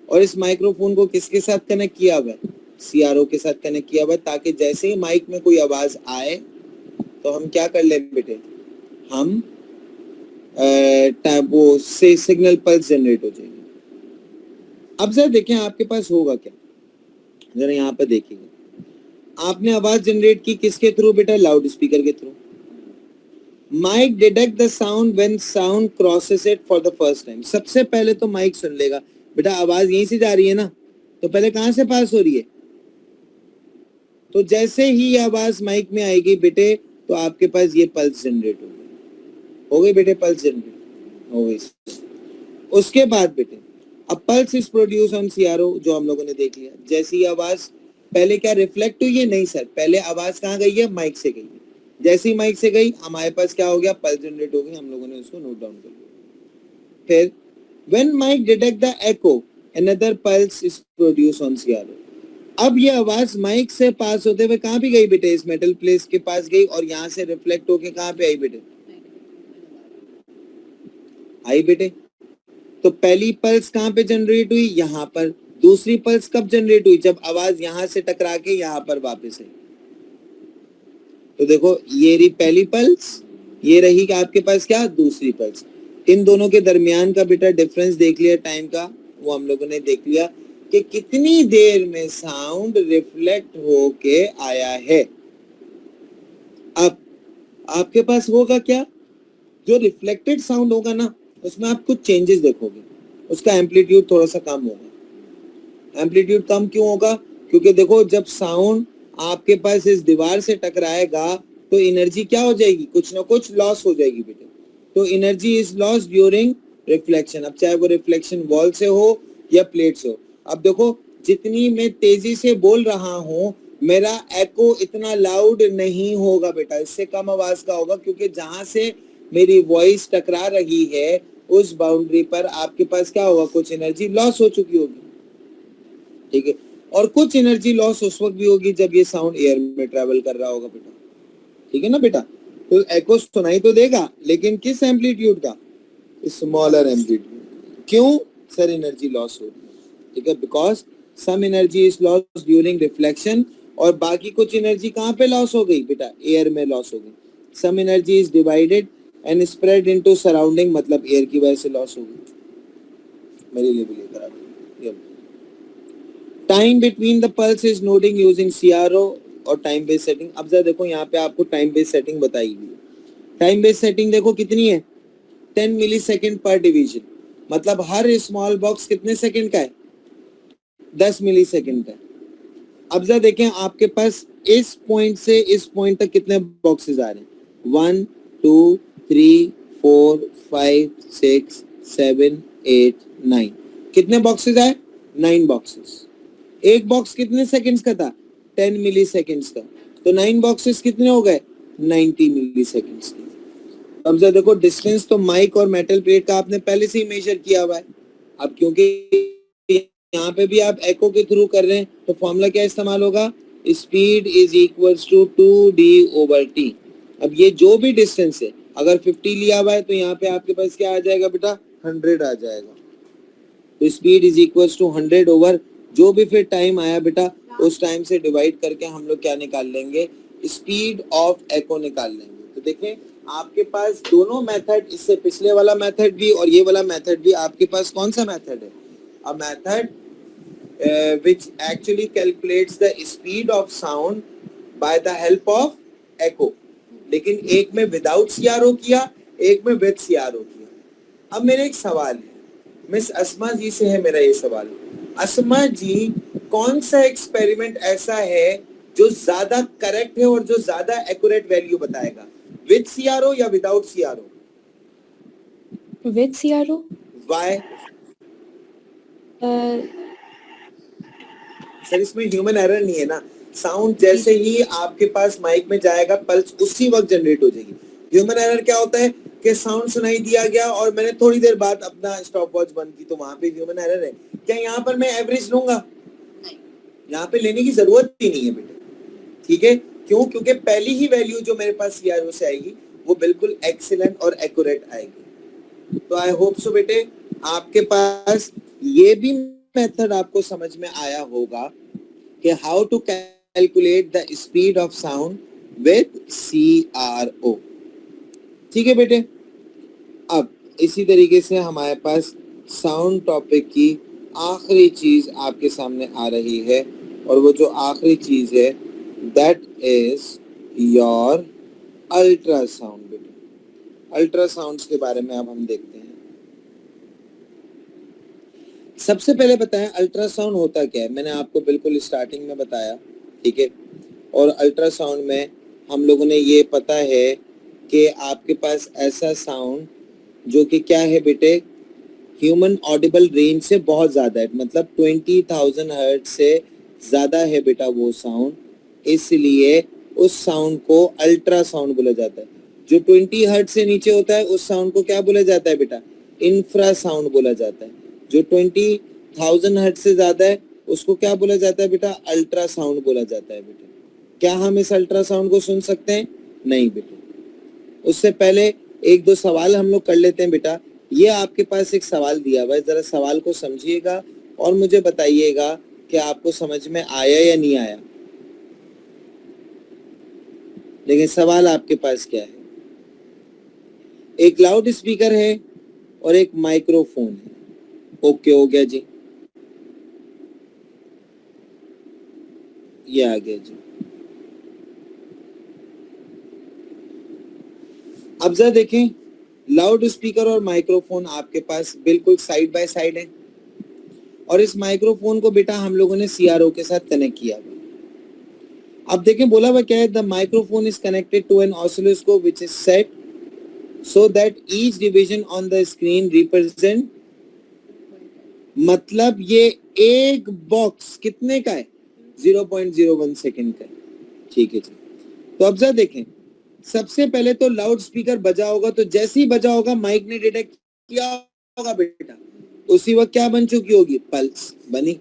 और इस माइक्रोफोन को किसके साथ कनेक्ट किया हुआ है, CRO के साथ कनेक्ट किया हुआ है, ताकि जैसे ही माइक में कोई आवाज आए तो हम क्या कर ले बेटे, हम वो से सिग्नल पल्स जनरेट हो जाएगी। अब जरा देखें आपके पास होगा क्या, जरा यहाँ पर देखिएगा, आपने आवाज जनरेट की किसके थ्रू बेटा, लाउड स्पीकर के through. Mic detect the sound when sound crosses it for the first time. सबसे पहले तो माइक सुन लेगा बेटा, आवाज यहीं से जा रही है ना, तो पहले कहां से पास हो रही है, तो जैसे ही आवाज माइक में आएगी बेटे तो आपके पास ये पल्स जनरेट हो गई बेटे, पल्स जनरेट हो गई। उसके बाद बेटे अब pulse is produce on CRO जो हम लोगों ने देख लिया। जैसी ही आवाज पहले क्या रिफ्लेक्ट हुई है, नहीं सर, पहले आवाज कहाँ गई है, माइक से गई है। जैसे ही माइक से गई हमारे पास क्या हो गया, पल्स जनरेट हो गई, हम लोगों ने उसको नोट डाउन कर लिया। फिर when mic detect the echo another pulse is produce on CRO। अब ये आवाज माइक से पास होते हुए कहाँ पे गई बेटे, इस मेटल प्लेट के पास गई और यहाँ से रिफ्लेक्ट होके कहाँ पे आई बेटे, आई बेटे। तो पहली पल्स कहाँ पे जनरेट हुई, यहाँ पर। दूसरी पल्स कब जनरेट हुई, जब आवाज यहाँ से टकरा के यहाँ पर वापस आई। तो देखो ये रही पहली पल्स, ये रही कि आपके पास क्या, दूसरी पल्स। इन दोनों के दरमियान का बेटा डिफरेंस देख लिया टाइम का, वो हम लोगों ने देख लिया कि कितनी देर में साउंड रिफ्लेक्ट होके आया है। अब आपके पास होगा क्या, जो रिफ्लेक्टेड साउंड होगा ना उसमें आप कुछ चेंजेस देखोगे, उसका एम्पलीट्यूड थोड़ा सा कम होगा। एम्पलीट्यूड कम क्यों होगा, क्योंकि देखो जब साउंड आपके पास इस दीवार से टकराएगा तो एनर्जी क्या हो जाएगी, कुछ ना कुछ लॉस हो जाएगी बेटे। तो energy is loss during reflection, अब चाहे वो रिफ्लेक्शन वॉल से हो या प्लेट से हो। अब देखो जितनी मैं तेजी से बोल रहा हूँ मेरा एको इतना लाउड नहीं होगा बेटा, इससे कम आवाज का होगा, क्योंकि जहां से मेरी वॉइस टकरा रही है उस बाउंड्री पर आपके पास क्या होगा, कुछ एनर्जी लॉस हो चुकी होगी, ठीक है। और कुछ एनर्जी लॉस उस वक्त भी होगी जब ये साउंड एयर में ट्रेवल कर रहा होगा बेटा, ठीक है ना बेटा। तो एको सुनाई तो देगा लेकिन किस एम्पलीट्यूड का, स्मॉलर एम्पलीट्यूड। क्यों सर, एनर्जी लॉस हो रही है, ठीक है, because some energy is loss during reflection, और बाकी कुछ एनर्जी कहाँ पे लॉस हो गई बेटा, एयर में लॉस हो गई। Some energy is divided and spread into surrounding, मतलब एयर की वजह से लॉस हो गई। मेरे लिए भी लेकर आ गई। Time between the pulse is noting using CRO और टाइम बेस्ड सेटिंग। अब जरा देखो यहाँ पे आपको टाइम बेस्ड सेटिंग बताई गई है। टाइम बेस्ड सेटिंग देखो कितनी है, 10 मिलीसेकंड पर डिवीजन, मतलब हर स्मॉल बॉक्स कितने सेकंड का है, 10 मिलीसेकंड का है। अब जरा देखें आपके पास इस पॉइंट से इस पॉइंट तक कितने बॉक्सेस आ रहे हैं, 1 2 3 4 5 6 7 8 9, कितने बॉक्सेस आए, 9 बॉक्सेस। एक बॉक्स कितने सेकंड्स का था, 10 मिली सेकंड्स का, तो 9 बॉक्सेस कितने हो गए, 90 मिली सेकंड्स के। अब जरा देखो डिस्टेंस तो माइक और मेटल प्लेट का आपने पहले से ही मेजर किया हुआ है। अब क्योंकि यहाँ पे भी आप एको के थ्रू कर रहे हैं तो फॉर्मूला क्या इस्तेमाल होगा, speed is equals to 2d/t। अब ये जो भी डिस्टेंस है अगर 50 लिया हुआ है तो यहाँ पे आपके पास क्या आ जाएगा बेटा, 100 आ जाएगा। तो speed is equals to 100 over जो भी फिर टाइम आया बेटा उस टाइम से डिवाइड करके हम लोग क्या निकाल लेंगे, स्पीड ऑफ एको निकाल लेंगे। तो देखें आपके पास दोनों मेथड, इससे पिछले वाला मेथड भी और ये वाला मेथड भी, आपके पास कौन सा मेथड है, a method which actually calculates the speed of sound by the help of echo। लेकिन एक में विदाउट CRO किया, एक में विद CRO किया। अब मेरे एक सवाल है, मिस अस्मा जी से है मेरा ये सवाल, अस्मा जी कौन सा एक्सपेरिमेंट ऐसा है जो ज्यादा करेक्ट है और जो ज्यादा एक्यूरेट वैल्यू बताएगा, विद सीआरओ या without CRO? With CRO? Why? Sir इसमें ह्यूमन एरर नहीं है ना, साउंड जैसे ही आपके पास माइक में जाएगा पल्स उसी वक्त जनरेट हो जाएगी। ह्यूमन एरर क्या होता है कि साउंड सुनाई दिया गया और मैंने थोड़ी देर बाद अपना स्टॉप वॉच बंद की, तो वहां पे ह्यूमन एरर है। क्या यहाँ पर मैं एवरेज लूंगा? नहीं, यहाँ पे लेने की जरूरत ही नहीं है बेटे, ठीक है? क्यों? क्योंकि पहली ही वैल्यू जो मेरे पास सीआरओ से आएगी वो बिल्कुल एक्सीलेंट और एक्यूरेट आएगी। तो आई होप सो बेटे आपके पास ये भी मेथड आपको समझ में आया होगा कि how to calculate the speed of sound with CRO. ठीक है बेटे, अब इसी तरीके से हमारे पास साउंड टॉपिक की आखिरी चीज आपके सामने आ रही है, और वो जो आखिरी चीज है दैट इज योर अल्ट्रासाउंड। बेटे अल्ट्रासाउंड्स के बारे में अब हम देखते हैं। सबसे पहले बताएं अल्ट्रासाउंड होता क्या है। मैंने आपको बिल्कुल स्टार्टिंग में बताया, ठीक है? और अल्ट्रासाउंड में हम लोगों ने ये पता है कि आपके पास ऐसा साउंड जो कि क्या है बेटे, ह्यूमन ऑडिबल रेंज से बहुत ज्यादा है, मतलब 20,000 हर्ट्ज से ज्यादा है बेटा वो साउंड, इसलिए उस साउंड को अल्ट्रासाउंड बोला जाता है। जो 20 हर्ट्ज से नीचे होता है उस साउंड को क्या बोला जाता है बेटा? इंफ्रासाउंड बोला जाता है। जो 20,000 हर्ट्ज से ज्यादा है उसको क्या बोला जाता है बेटा? अल्ट्रासाउंड बोला जाता है बेटा। क्या हम इस अल्ट्रासाउंड को सुन सकते हैं? नहीं बेटा, उससे पहले एक दो सवाल हम लोग कर लेते हैं बेटा। ये आपके पास एक सवाल दिया हुआ है, जरा सवाल को समझिएगा और मुझे बताइएगा कि आपको समझ में आया या नहीं आया। लेकिन सवाल आपके पास क्या है? एक लाउड स्पीकर है और एक माइक्रोफोन है। ओके हो गया जी, ये आ गया जी। अब जरा देखें, लाउड स्पीकर और माइक्रोफोन आपके पास बिल्कुल साइड बाय साइड है, और इस माइक्रोफोन को बेटा हम लोगों ने सीआरओ के साथ कनेक्ट किया हुआ। अब देखें बोला हुआ क्या है, the microphone is connected to an oscilloscope which is set so that each division on the screen represent, मतलब ये एक बॉक्स कितने का है? 0.01 सेकेंड का है, ठीक है जी। तो अब जरा देखें, सबसे पहले तो लाउड स्पीकर बजा होगा, तो जैसे ही बजा होगा माइक ने डिटेक्ट किया होगा बेटा, उसी वक्त क्या बन चुकी होगी? पल्स बनी।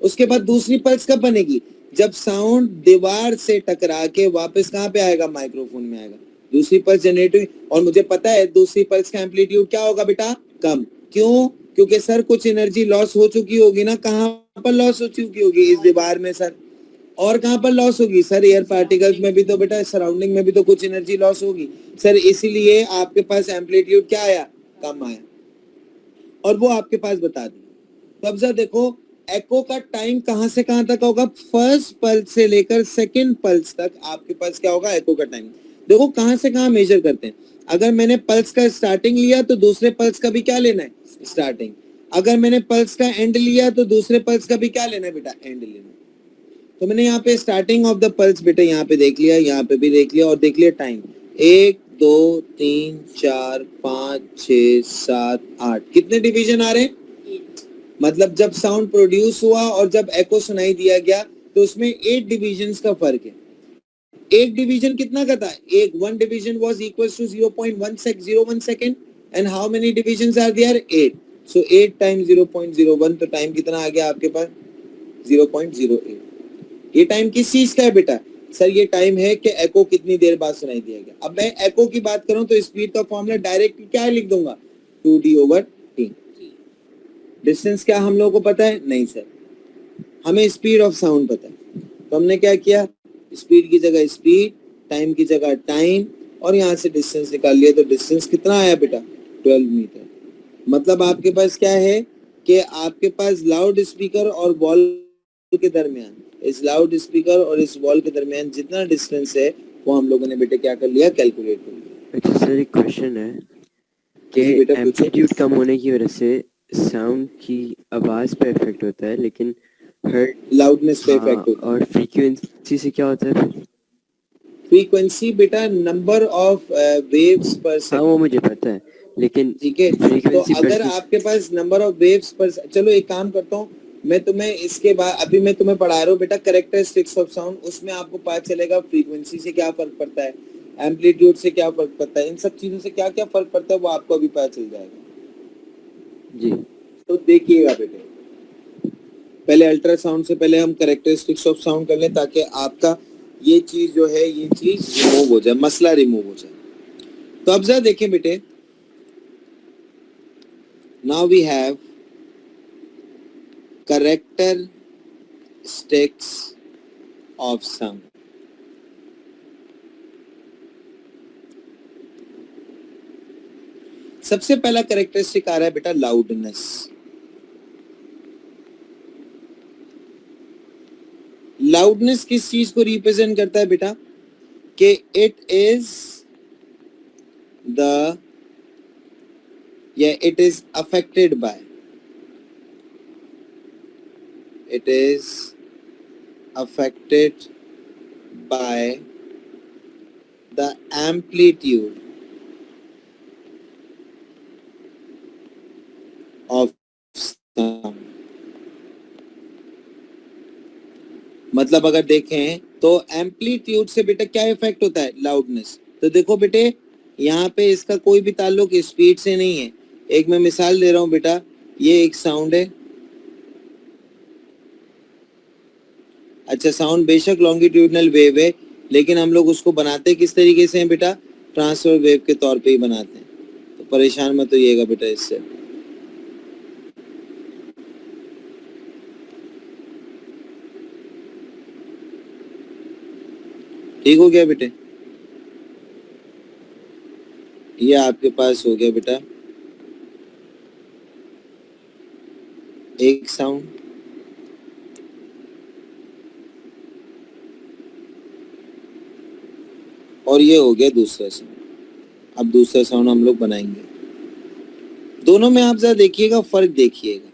उसके बाद दूसरी पल्स कब बनेगी? जब साउंड दीवार से टकरा के वापस कहाँ पे आएगा? माइक्रोफोन में आएगा। दूसरी पल्स जनरेट हुई, और मुझे पता है दूसरी पल्स का एम्पलीट्यूड क्या होगा बेटा? कम। क्यों? क्योंकि सर कुछ एनर्जी लॉस हो चुकी होगी ना। कहाँ पर लॉस हो चुकी होगी? इस दीवार में सर। और कहाँ पर लॉस होगी सर? एयर पार्टिकल्स में भी तो बेटा, सराउंडिंग में भी तो कुछ एनर्जी लॉस होगी सर, इसीलिए आपके पास एम्पलीट्यूड क्या आया? कम आया, और वो आपके पास बता दी। तो अब जरा देखो, एको का टाइम कहां से कहां तक होगा? फर्स्ट पल्स से लेकर सेकंड पल्स तक आपके पास क्या होगा? एको का टाइम। देखो कहां से कहां मेजर करते हैं। अगर मैंने पल्स का स्टार्टिंग लिया तो दूसरे पल्स का भी क्या लेना है? स्टार्टिंग। अगर मैंने पल्स का एंड लिया तो दूसरे पल्स का भी क्या लेना है बेटा? एंड लेना है। तो मैंने यहाँ पे स्टार्टिंग ऑफ द पल्स बेटा यहाँ पे देख लिया, यहाँ पे भी देख लिया, और देख लिया टाइम 1 2 3 4 5 6 7 8। कितने डिवीजन आ रहे हैं? मतलब जब साउंड प्रोड्यूस हुआ और जब एको सुनाई दिया गया तो उसमें 8 डिविजन्स का फर्क है। एक डिवीजन कितना का था? एक 1 division was equals to 0.1 second, and how many divisions are there? 8। So 8 times 0.01, तो टाइम कितना आ गया आपके पास? 0.08। ये टाइम किस चीज का है बेटा? सर ये टाइम है कि एको कितनी देर बाद सुनाई दिया गया। अब मैं एको की बात करूं तो स्पीड का फॉर्मूला डायरेक्ट क्या लिख दूंगा? 2D/T। डिस्टेंस क्या हम लोगों को पता है? नहीं सर, हमें स्पीड ऑफ साउंड पता है। तो हमने क्या किया? स्पीड की जगह स्पीड, टाइम की जगह टाइम, और यहाँ से डिस्टेंस निकाल लिया। तो डिस्टेंस कितना आया बेटा? 12 मीटर। मतलब आपके पास क्या है कि आपके पास लाउड स्पीकर और वॉल के दरमियान, इस लाउड स्पीकर और इस वॉल के दरमियान जितना डिस्टेंस है वो हम लोगों ने बेटे क्या कर लिया? कैलकुलेट कर लिया। अच्छा सर, एक क्वेश्चन है कि एम्पलीट्यूड कम होने की वजह से साउंड की आवाज पे इफेक्ट होता है, लेकिन हर्ट। लाउडनेस पे हाँ, इफेक्ट होता है। और फ्रीक्वेंसी से क्या होता है फिर? फ्रीक्वेंसी बेटा नंबर ऑफ वेव्स पर हाँ, वो सेकंड। मुझे पता है, लेकिन ठीक है, तो फ्रीक्वेंसी अगर बढ़ती। आपके पास नंबर ऑफ वेव्स पर, चलो एक काम करता हूँ, मैं तुम्हें इसके बाद, अभी मैं तुम्हें पढ़ा रहा हूँ बेटा कैरेक्टरिस्टिक्स ऑफ साउंड, उसमें आपको पता चलेगा फ्रीक्वेंसी से क्या फर्क पड़ता है, एम्पलीट्यूड से क्या फर्क पड़ता है, इन सब चीजों से क्या क्या फर्क पड़ता है वो आपको अभी पता चल जाएगा। जी। तो देखिएगा बेटे, पहले अल्ट्रासाउंड से पहले हम कैरेक्टरिस्टिक्स ऑफ साउंड कर लें, ताकि आपका ये चीज जो है ये चीज रिमूव हो जाए, मसला रिमूव हो जाए। तो अब जरा देखें बेटे, now we have characteristics of sound. सबसे पहला कैरेक्टरिस्टिक आ रहा है बेटा लाउडनेस। लाउडनेस किस चीज को रिप्रेजेंट करता है बेटा? कि इट इज द, या it is affected bye, it is affected by the amplitude of sound। मतलब अगर देखें तो एम्पलीट्यूड से बेटा क्या इफेक्ट होता है? लाउडनेस। तो देखो बेटे, यहाँ पे इसका कोई भी ताल्लुक स्पीड से नहीं है। एक मैं मिसाल दे रहा हूँ बेटा, ये एक साउंड है, अच्छा साउंड बेशक लॉन्गिट्यूडनल वेव है, लेकिन हम लोग उसको बनाते किस तरीके से हैं बेटा? ट्रांसफर वेव के तौर पे ही बनाते हैं। तो परेशान मत होइएगा बेटा इससे। ठीक हो गया बेटे? ये आपके पास हो गया बेटा एक साउंड, और ये हो गया दूसरा साउंड। अब दूसरा साउंड हम लोग बनाएंगे। दोनों में आप जरा देखिएगा, फर्क देखिएगा।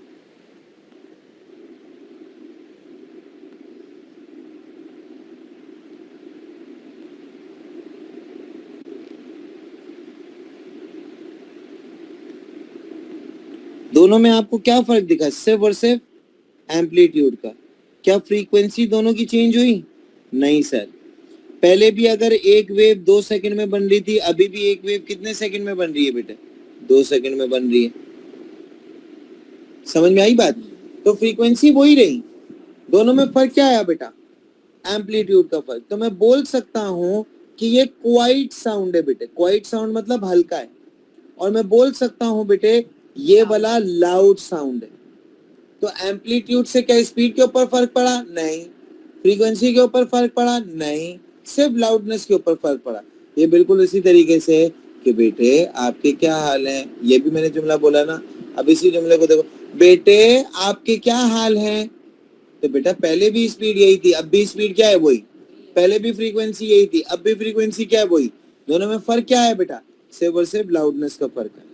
दोनों में आपको क्या फर्क दिखा? सिर्फ और सिर्फ एम्पलीट्यूड का। क्या फ्रीक्वेंसी दोनों की चेंज हुई? नहीं सर। पहले भी अगर एक वेव 2 सेकंड में बन रही थी, अभी भी एक वेव कितने सेकंड में बन रही है बेटा? 2 सेकंड में बन रही है। समझ में आई बात? तो फ्रीक्वेंसी वही रही, दोनों में फर्क क्या आया बेटा? एम्पलीट्यूड का फर्क। तो मैं बोल सकता हूं कि ये क्वाइट साउंड है बेटे। क्वाइट साउंड मतलब हल्का है। और मैं बोल सकता हूं बेटे ये वाला लाउड साउंड है। तो एम्पलीट्यूड से क्या स्पीड के ऊपर फर्क पड़ा? नहीं। फ्रीक्वेंसी के ऊपर फर्क पड़ा? नहीं। सिर्फ लाउडनेस के ऊपर फर्क पड़ा। ये बिल्कुल इसी तरीके से कि बेटे आपके क्या हाल है, ये भी मैंने जुमला बोला ना। अब इसी जुमले को देखो, बेटे आपके क्या हाल है। तो बेटा पहले भी स्पीड यही थी, अब भी स्पीड क्या है? वही। पहले भी फ्रीक्वेंसी यही थी, अब भी फ्रीक्वेंसी क्या है? वही। दोनों में फर्क क्या है बेटा? सिर्फ और सिर्फ लाउडनेस का फर्क है।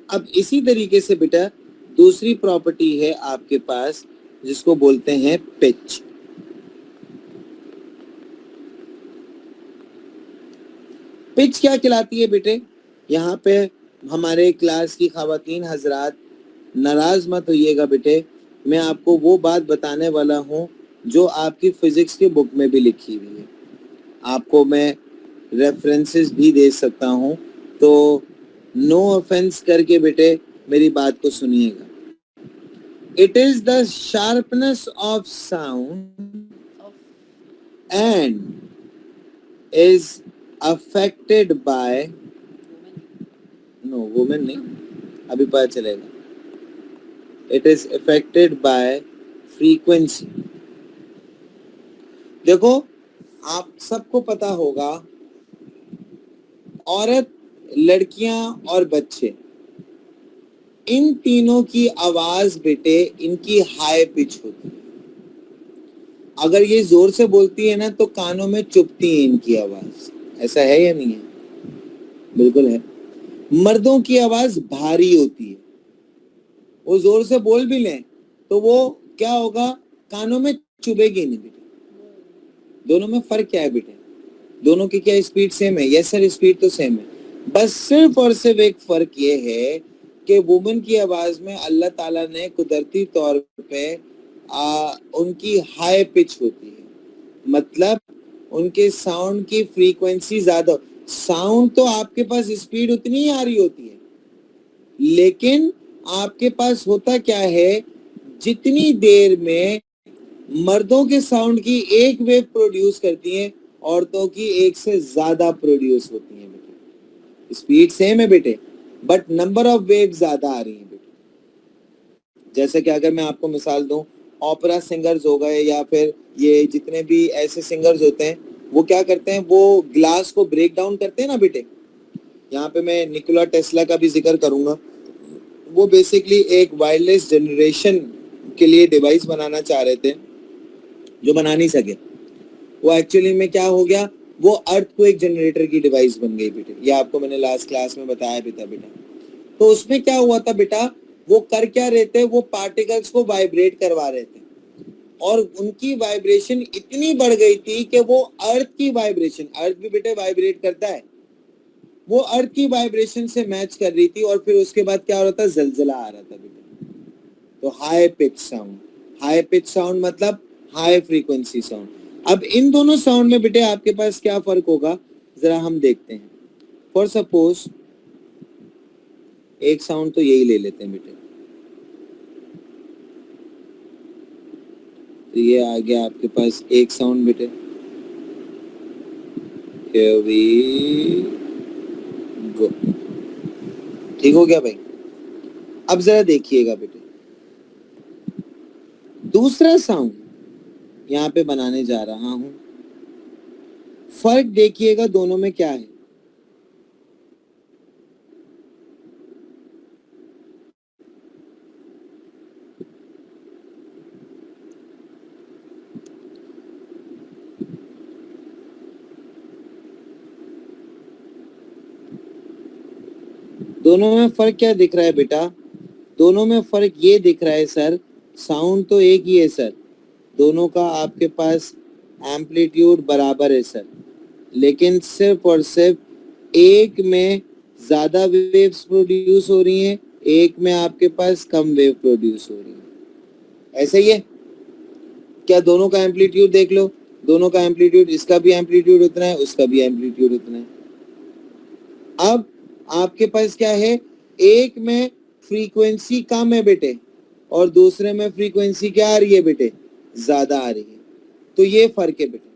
अब इसी तरीके से बेटा दूसरी प्रॉपर्टी है आपके पास जिसको बोलते हैं पिच। पिच क्या कहलाती है बेटे? यहाँ पे हमारे क्लास की खवातीन हजरात नाराज मत होइएगा बेटे, मैं आपको वो बात बताने वाला हूँ जो आपकी फिजिक्स की बुक में भी लिखी हुई है। आपको मैं रेफरेंसेस भी दे सकता हूँ, तो नो ऑफेंस करके बेटे मेरी बात को सुनिएगा। It is the sharpness of sound and is affected by, no women नहीं, अभी पता चलेगा। It is affected by frequency. देखो आप सबको पता होगा, औरत, लड़कियां और बच्चे, इन तीनों की आवाज बेटे इनकी हाई पिच होती है। अगर ये जोर से बोलती है ना तो कानों में चुभती है इनकी आवाज। ऐसा है या नहीं है? बिल्कुल है। मर्दों की आवाज भारी होती है, वो जोर से बोल भी लें तो वो क्या होगा, कानों में चुभेगी नहीं बेटे। दोनों में फर्क क्या है बेटे, दोनों की क्या स्पीड सेम है? यस सर, स्पीड तो सेम है, बस सिर्फ और सिर्फ एक फर्क ये है कि वुमन की आवाज में अल्लाह ताला ने कुदरती तौर पे उनकी हाई पिच होती है, मतलब उनके साउंड की फ्रीक्वेंसी ज्यादा। साउंड तो आपके पास स्पीड उतनी ही आ रही होती है, लेकिन आपके पास होता क्या है, जितनी देर में मर्दों के साउंड की एक वेव प्रोड्यूस करती है, औरतों की एक से ज्यादा प्रोड्यूस होती है बेटे। स्पीड सेम है बेटे, बट नंबर ऑफ वेव ज्यादा आ रही है बेटे। जैसे कि अगर मैं आपको मिसाल दूं, ऑपेरा सिंगर्स हो गए या फिर ये जितने भी ऐसे सिंगर्स होते हैं, वो क्या करते हैं, वो ग्लास को ब्रेक डाउन करते हैं ना बेटे। यहाँ पे मैं निकोला टेस्ला का भी जिक्र करूंगा। वो बेसिकली एक वायरलेस जनरेशन के लिए डिवाइस बनाना चाह रहे थे, जो बना नहीं सके। वो एक्चुअली में क्या हो गया, वो अर्थक्वेक जनरेटर की डिवाइस बन गई बेटे। ये आपको मैंने लास्ट क्लास में बताया भी था बेटा। तो उसमें क्या हुआ था बेटा, वो कर क्या रहे थे, वो पार्टिकल्स को वाइब्रेट करवा रहे थे, और उनकी वाइब्रेशन इतनी बढ़ गई थी कि वो अर्थ की वाइब्रेशन, अर्थ भी बेटे वाइब्रेट करता है, वो अर्थ की वाइब्रेशन से मैच कर रही थी। और फिर उसके बाद क्या हो रहा था, जलजला आ रहा था बेटे। तो high pitch sound, high pitch sound मतलब हाई फ्रीक्वेंसी साउंड। अब इन दोनों साउंड में बेटे आपके पास क्या फर्क होगा, जरा हम देखते हैं। फॉर सपोज एक साउंड तो यही ले लेते हैं बेटे, तो ये आ गया आपके पास एक साउंड बेटे। Here we go. ठीक हो गया भाई। अब जरा देखिएगा बेटे, दूसरा साउंड यहाँ पे बनाने जा रहा हूं, फर्क देखिएगा दोनों में क्या है। दोनों में फर्क क्या दिख रहा है बेटा, दोनों में फर्क ये दिख रहा है सर, साउंड तो एक ही है सर, दोनों का आपके पास एम्पलीट्यूड बराबर है सर, लेकिन सिर्फ और सिर्फ एक में ज्यादा वेव्स प्रोड्यूस हो रही हैं, एक में आपके पास कम वेव प्रोड्यूस हो रही है। ऐसा ही है क्या, दोनों का एम्पलीट्यूड देख लो, दोनों का एम्पलीट्यूड, इसका भी एम्पलीट्यूड उतना है, उसका भी एम्पलीट्यूड उतना है। अब आपके पास क्या है, एक में फ्रीक्वेंसी कम है बेटे, और दूसरे में फ्रीक्वेंसी क्या आ रही है बेटे, ज्यादा आ रही है। तो ये फर्क है बेटे,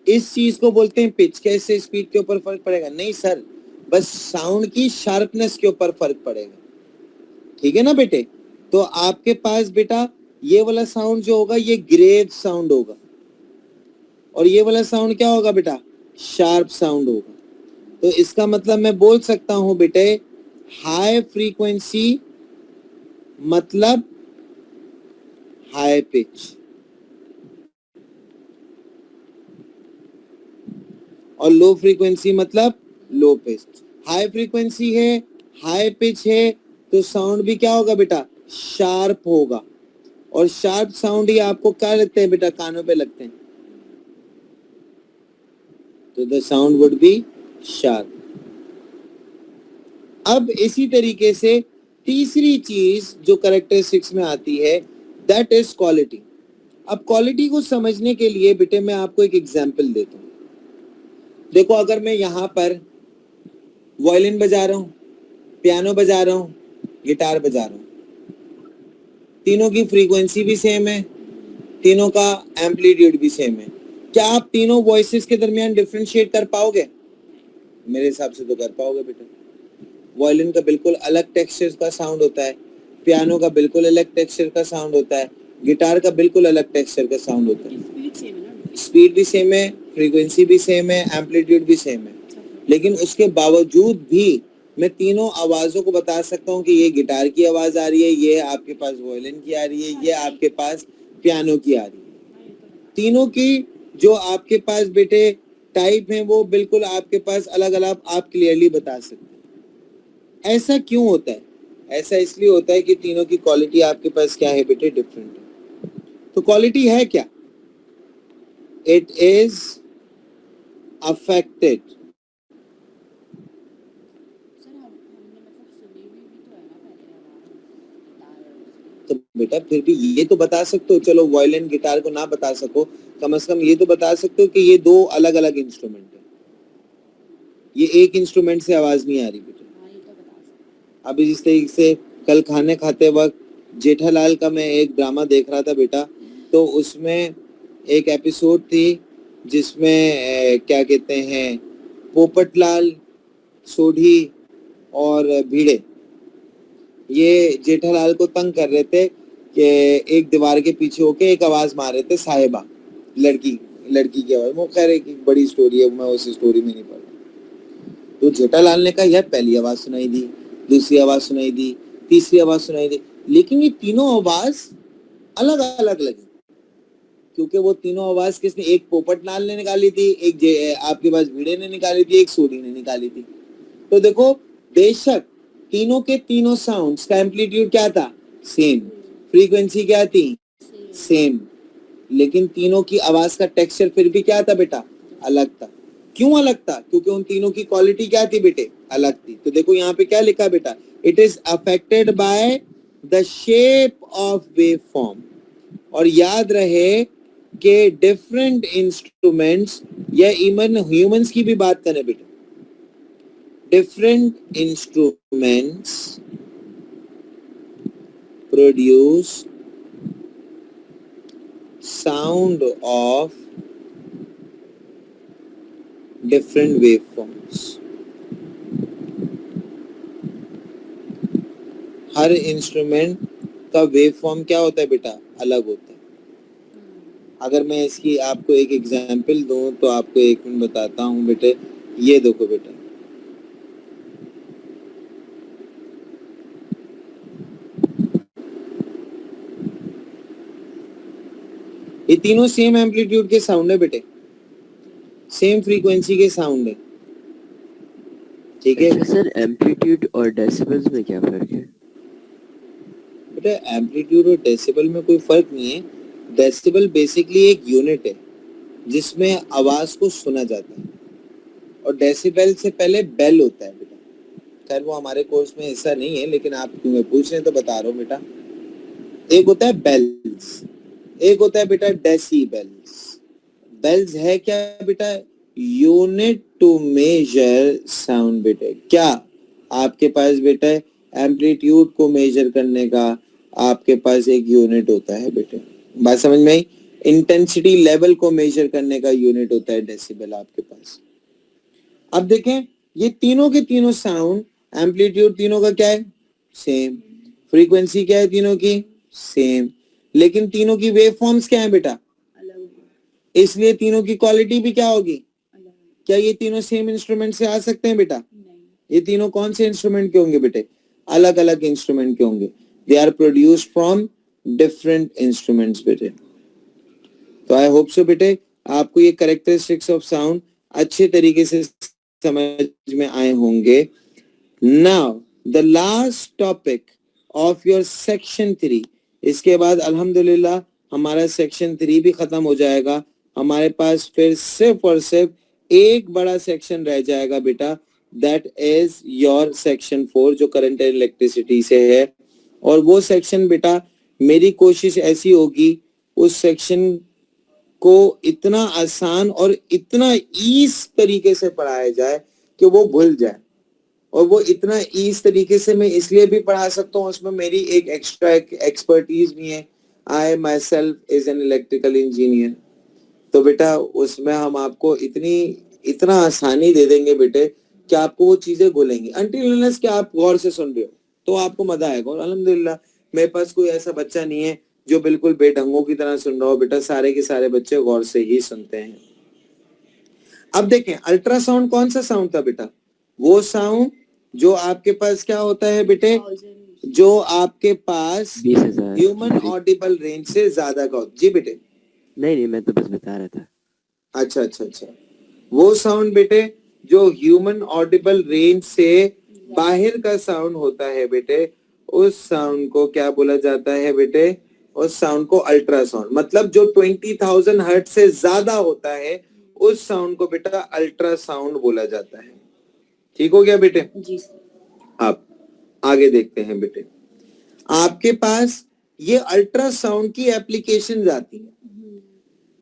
इस चीज को बोलते हैं पिच। कैसे स्पीड के ऊपर फर्क पड़ेगा? नहीं सर, बस साउंड की शार्पनेस के ऊपर फर्क पड़ेगा, ठीक है ना बेटे। तो आपके पास बेटा ये वाला साउंड जो होगा ये ग्रेव साउंड होगा, और ये वाला साउंड क्या होगा बेटा, शार्प साउंड होगा। तो इसका मतलब मैं बोल सकता हूं बेटे, हाई फ्रीक्वेंसी मतलब हाई पिच, और लो फ्रीक्वेंसी मतलब लो पिच। हाई फ्रीक्वेंसी है, हाई पिच है, तो साउंड भी क्या होगा बेटा, शार्प होगा, और शार्प साउंड ही आपको क्या लगते हैं बेटा, कानों पे लगते हैं, तो the sound would be sharp. अब इसी तरीके से तीसरी चीज जो कैरेक्टरिस्टिक्स में आती है, दैट इज क्वालिटी। अब क्वालिटी को समझने के लिए बेटे मैं आपको एक एग्जांपल देता हूँ। देखो, अगर मैं यहाँ पर वायलिन बजा रहा हूँ, पियानो बजा रहा हूँ, गिटार बजा रहा हूँ, तीनों की फ्रीक्वेंसी भी सेम है, तीनों का एम्पलीट्यूड भी सेम है, क्या आप तीनों वॉइसेस के दरमियान डिफरेंशिएट कर पाओगे? मेरे हिसाब से तो कर पाओगे बेटा। वायलिन का बिल्कुल अलग टेक्सचर का साउंड होता है, पियानो का बिल्कुल अलग टेक्सचर का साउंड होता है, गिटार का बिल्कुल अलग टेक्सचर का साउंड होता है। स्पीड भी सेम है, फ्रीक्वेंसी भी सेम है, एम्पलीट्यूड भी सेम है, लेकिन उसके बावजूद भी मैं तीनों आवाजों को बता सकता हूँ कि ये गिटार की आवाज आ रही है, ये आपके पास वायलिन की आ रही है, ये आपके पास पियानो की आ रही है। तीनों की जो आपके पास बेटे टाइप है वो बिल्कुल आपके पास अलग अलग आप क्लियरली बता सकते हैं। ऐसा क्यों होता है? ऐसा इसलिए होता है कि तीनों की क्वालिटी आपके पास क्या है बेटे, डिफरेंट है। तो क्वालिटी है क्या? It is affected. तो बेटा फिर भी ये तो बता सकते हो, चलो वायलिन गिटार को ना बता सको, कम से कम ये तो बता सकते हो कि ये दो अलग अलग इंस्ट्रूमेंट है, ये एक इंस्ट्रूमेंट से आवाज नहीं आ रही बेटा। अभी जिस तरीके से कल खाने खाते वक्त जेठालाल का मैं एक ड्रामा देख रहा था बेटा, तो उसमें एक एपिसोड थी जिसमें क्या कहते हैं, पोपटलाल, सोढ़ी और भिड़े ये जेठालाल को तंग कर रहे थे कि एक दीवार के पीछे होके एक आवाज मार रहे थे, साहिबा, लड़की की आवाज। वो खैर एक बड़ी स्टोरी है, मैं उस स्टोरी में नहीं पढ़ा। तो जेठालाल ने कहा यार पहली आवाज सुनाई दी, दूसरी आवाज सुनाई दी, तीसरी आवाज सुनाई दी, लेकिन ये तीनों आवाज अलग अलग लगी, क्योंकि वो तीनों आवाज किसने, एक पोपटलाल ने निकाली थी, एक आपके पास भिड़े ने निकाली थी, एक सोढ़ी ने निकाली थी। तो देखो बेशक तीनों के तीनों साउंड्स का एम्पलीट्यूड क्या था, सेम, फ्रीक्वेंसी क्या थी, सेम, लेकिन तीनों की आवाज का टेक्सचर फिर भी क्या था बेटा, अलग था। क्यों अलग था? क्योंकि उन तीनों की क्वालिटी क्या थी बेटे, अलग थी। तो देखो यहाँ पे क्या लिखा बेटा, it is affected by the shape of wave form. और याद रहे कि डिफरेंट इंस्ट्रूमेंट्स, या इवन ह्यूमंस की भी बात करें बेटा, different instruments produce sound of different waveforms. Her instrument का वेवफॉर्म क्या होता है बेटा, अलग होता है। अगर मैं इसकी आपको एक एग्जांपल दूं तो आपको एक मिनट बताता हूं बेटे। ये देखो बेटा, ये तीनों सेम एम्पलीट्यूड के साउंड है बेटे, सेम फ्रीक्वेंसी के साउंड है, ठीक है। अच्छा सर, एम्पलीट्यूड और डेसिबल्स में क्या फर्क है? बेटा एम्पलीट्यूड और डेसिबल में कोई फर्क नहीं है। डेसिबल बेसिकली एक यूनिट है जिसमें आवाज को सुना जाता है, और डेसिबल से पहले बेल होता है बेटा। खैर वो हमारे कोर्स में ऐसा नहीं है, लेकिन आप तुम्हें पूछ रहे हैं तो बता रहा हूँ बेटा। एक होता है बेल्स, एक होता है बेटा डेसिबल्स। बेल्स है क्या बेटा, यूनिट टू मेजर साउंड बेटा। क्या आपके पास बेटा एम्पलीट्यूड को मेजर करने का आपके पास एक यूनिट होता है बेटे, बात समझ में आई? इंटेंसिटी लेवल को मेजर करने का यूनिट होता है डेसिबल आपके पास। अब देखें ये तीनों के तीनों साउंड, एम्पलीट्यूड तीनों का क्या है, सेम, फ्रीक्वेंसी क्या है तीनों की, सेम, लेकिन तीनों की वेव फॉर्म्स क्या है बेटा, इसलिए तीनों की क्वालिटी भी क्या होगी। क्या ये तीनों सेम इंस्ट्रूमेंट से आ सकते हैं बेटा? ये तीनों कौन से इंस्ट्रूमेंट के होंगे बेटे, अलग अलग इंस्ट्रूमेंट के होंगे। They are produced from different instruments बेटे। तो आई होप सो बेटे आपको ये कैरेक्टरिस्टिक्स ऑफ साउंड अच्छे तरीके से समझ में आए होंगे। Now the last topic of your section 3, इसके बाद अल्हम्दुलिल्लाह हमारा सेक्शन 3 भी खत्म हो जाएगा। हमारे पास फिर सिर्फ और सिर्फ एक बड़ा सेक्शन रह जाएगा बेटा, दैट इज योर सेक्शन 4 जो करंट एंड इलेक्ट्रिसिटी से है। और वो सेक्शन बेटा मेरी कोशिश ऐसी होगी उस सेक्शन को इतना आसान और इतना ईज तरीके से पढ़ाया जाए कि वो भूल जाए। और वो इतना ईज तरीके से मैं इसलिए भी पढ़ा सकता हूँ, उसमें मेरी एक एक्स्ट्रा एक्सपर्टीज भी है। I myself is an electrical engineer. तो बेटा उसमें हम आपको इतना आसानी दे देंगे बेटे कि आपको वो चीजें भूलेंगी, अनटिल अनलेस कि आप गौर से सुन रहे हो तो आपको मजा आएगा। और अल्हम्दुलिल्लाह मेरे पास कोई ऐसा बच्चा नहीं है जो बिल्कुल बेढंगों की तरह सुन रहा हो बेटा, सारे के सारे बच्चे गौर से ही सुनते हैं। अब देखें अल्ट्रासाउंड कौन सा साउंड था बेटा, वो साउंड जो आपके पास क्या होता है बेटे, जो आपके पास 20,000 ह्यूमन ऑडिबल रेंज से ज्यादा का। जी बेटे, नहीं मैं तो बस बता रहा था। अच्छा अच्छा अच्छा, वो साउंड बेटे जो ह्यूमन ऑडिबल रेंज से बाहर का साउंड होता है बेटे, उस साउंड को क्या बोला जाता है बेटे? उस साउंड को अल्ट्रासाउंड, मतलब जो 20,000 हर्ट्ज से ज्यादा होता है उस साउंड को बेटा अल्ट्रासाउंड बोला जाता है। ठीक हो गया बेटे? जी सर। अब आगे देखते हैं बेटे। आपके पास ये अल्ट्रासाउंड की एप्लीकेशंस आती हैं।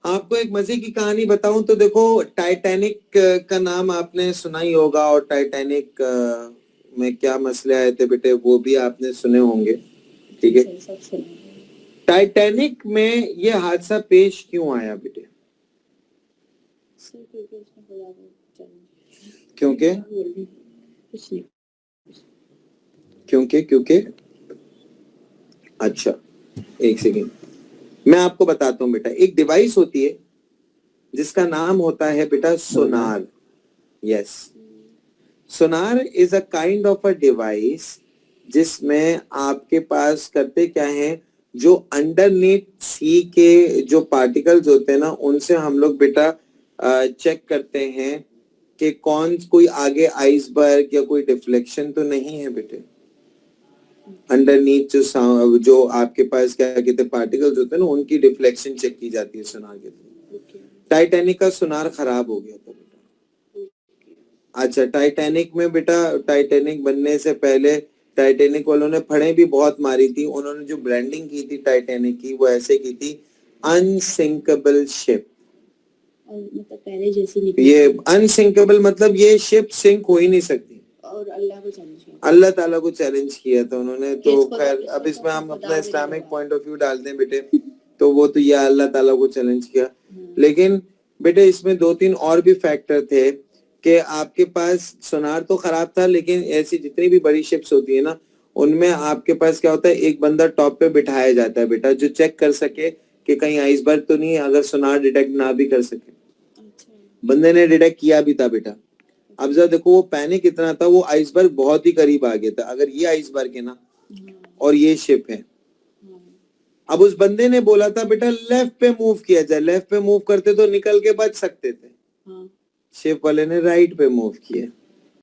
आपको एक मजे की कहानी बताऊं तो देखो, टाइटैनिक का नाम आपने सुना ही होगा, और टाइटैनिक में क्या मसले आए थे बेटे वो भी आपने सुने होंगे। ठीक है, सब सुना। टाइटैनिक में ये हादसा पेश क्यों आया बेटे? सर क्योंकि उसमें खुदा को चैलेंज। क्योंकि कुछ नहीं। क्योंकि अच्छा, एक सेकेंड, मैं आपको बताता हूँ बेटा। एक डिवाइस होती है जिसका नाम होता है बेटा sonar. Yes, sonar is a kind of a device जिसमें आपके पास करते क्या है, जो अंडरनीथ सी के जो पार्टिकल्स होते हैं ना, उनसे हम लोग बेटा चेक करते हैं कि कोई आगे आइसबर्ग या कोई डिफ्लेक्शन तो नहीं है बेटे। अंडरनीथ जो आपके पास क्या कहते हैं पार्टिकल्स होते हैं ना, उनकी डिफ्लेक्शन चेक की जाती है सोनार के थ्रू। टाइटैनिक का सोनार खराब हो गया था बेटा। अच्छा, टाइटैनिक में बेटा, टाइटैनिक बनने से पहले टाइटैनिक वालों ने फड़े भी बहुत मारी थी। उन्होंने जो ब्रांडिंग की थी टाइटैनिक की, वो ऐसे की थी, अनसिंकेबल शिप। मतलब पहले जैसी नहीं। ये अनसिंकेबल मतलब ये शिप सिंक हो ही नहीं सकती, और अल्लाह को चैलेंज किया, अल्लाह ताला को चैलेंज किया था उन्होंने। तो इसको खैर तो- अब इसमें हम इसको अपना बता इस्लामिक देगा। पॉइंट ऑफ व्यू डालते हैं बेटे, तो वो तो ये अल्लाह ताला को चैलेंज किया। हाँ। लेकिन बेटे इसमें 2-3 और भी फैक्टर थे कि आपके पास सोनार तो खराब था, लेकिन ऐसी जितनी भी बड़ी शिप्स होती है ना, उनमें आपके पास क्या होता है, एक बंदा टॉप पे बिठाया जाता है बेटा, जो चेक कर सके कि कहीं आइसबर्ग तो नहीं है, अगर सोनार डिटेक्ट ना भी कर सके। बंदे ने डिटेक्ट किया भी था बेटा। अब जरा देखो वो पैनिक इतना था, वो आइसबर्ग बहुत ही करीब आ गया था। अगर ये आइसबर्ग है ना और ये शिप है, अब उस बंदे ने बोला था बेटा लेफ्ट पे मूव किया जाए, लेफ्ट पे मूव करते तो निकल के बच सकते थे। शिप वाले ने राइट पे मूव किया।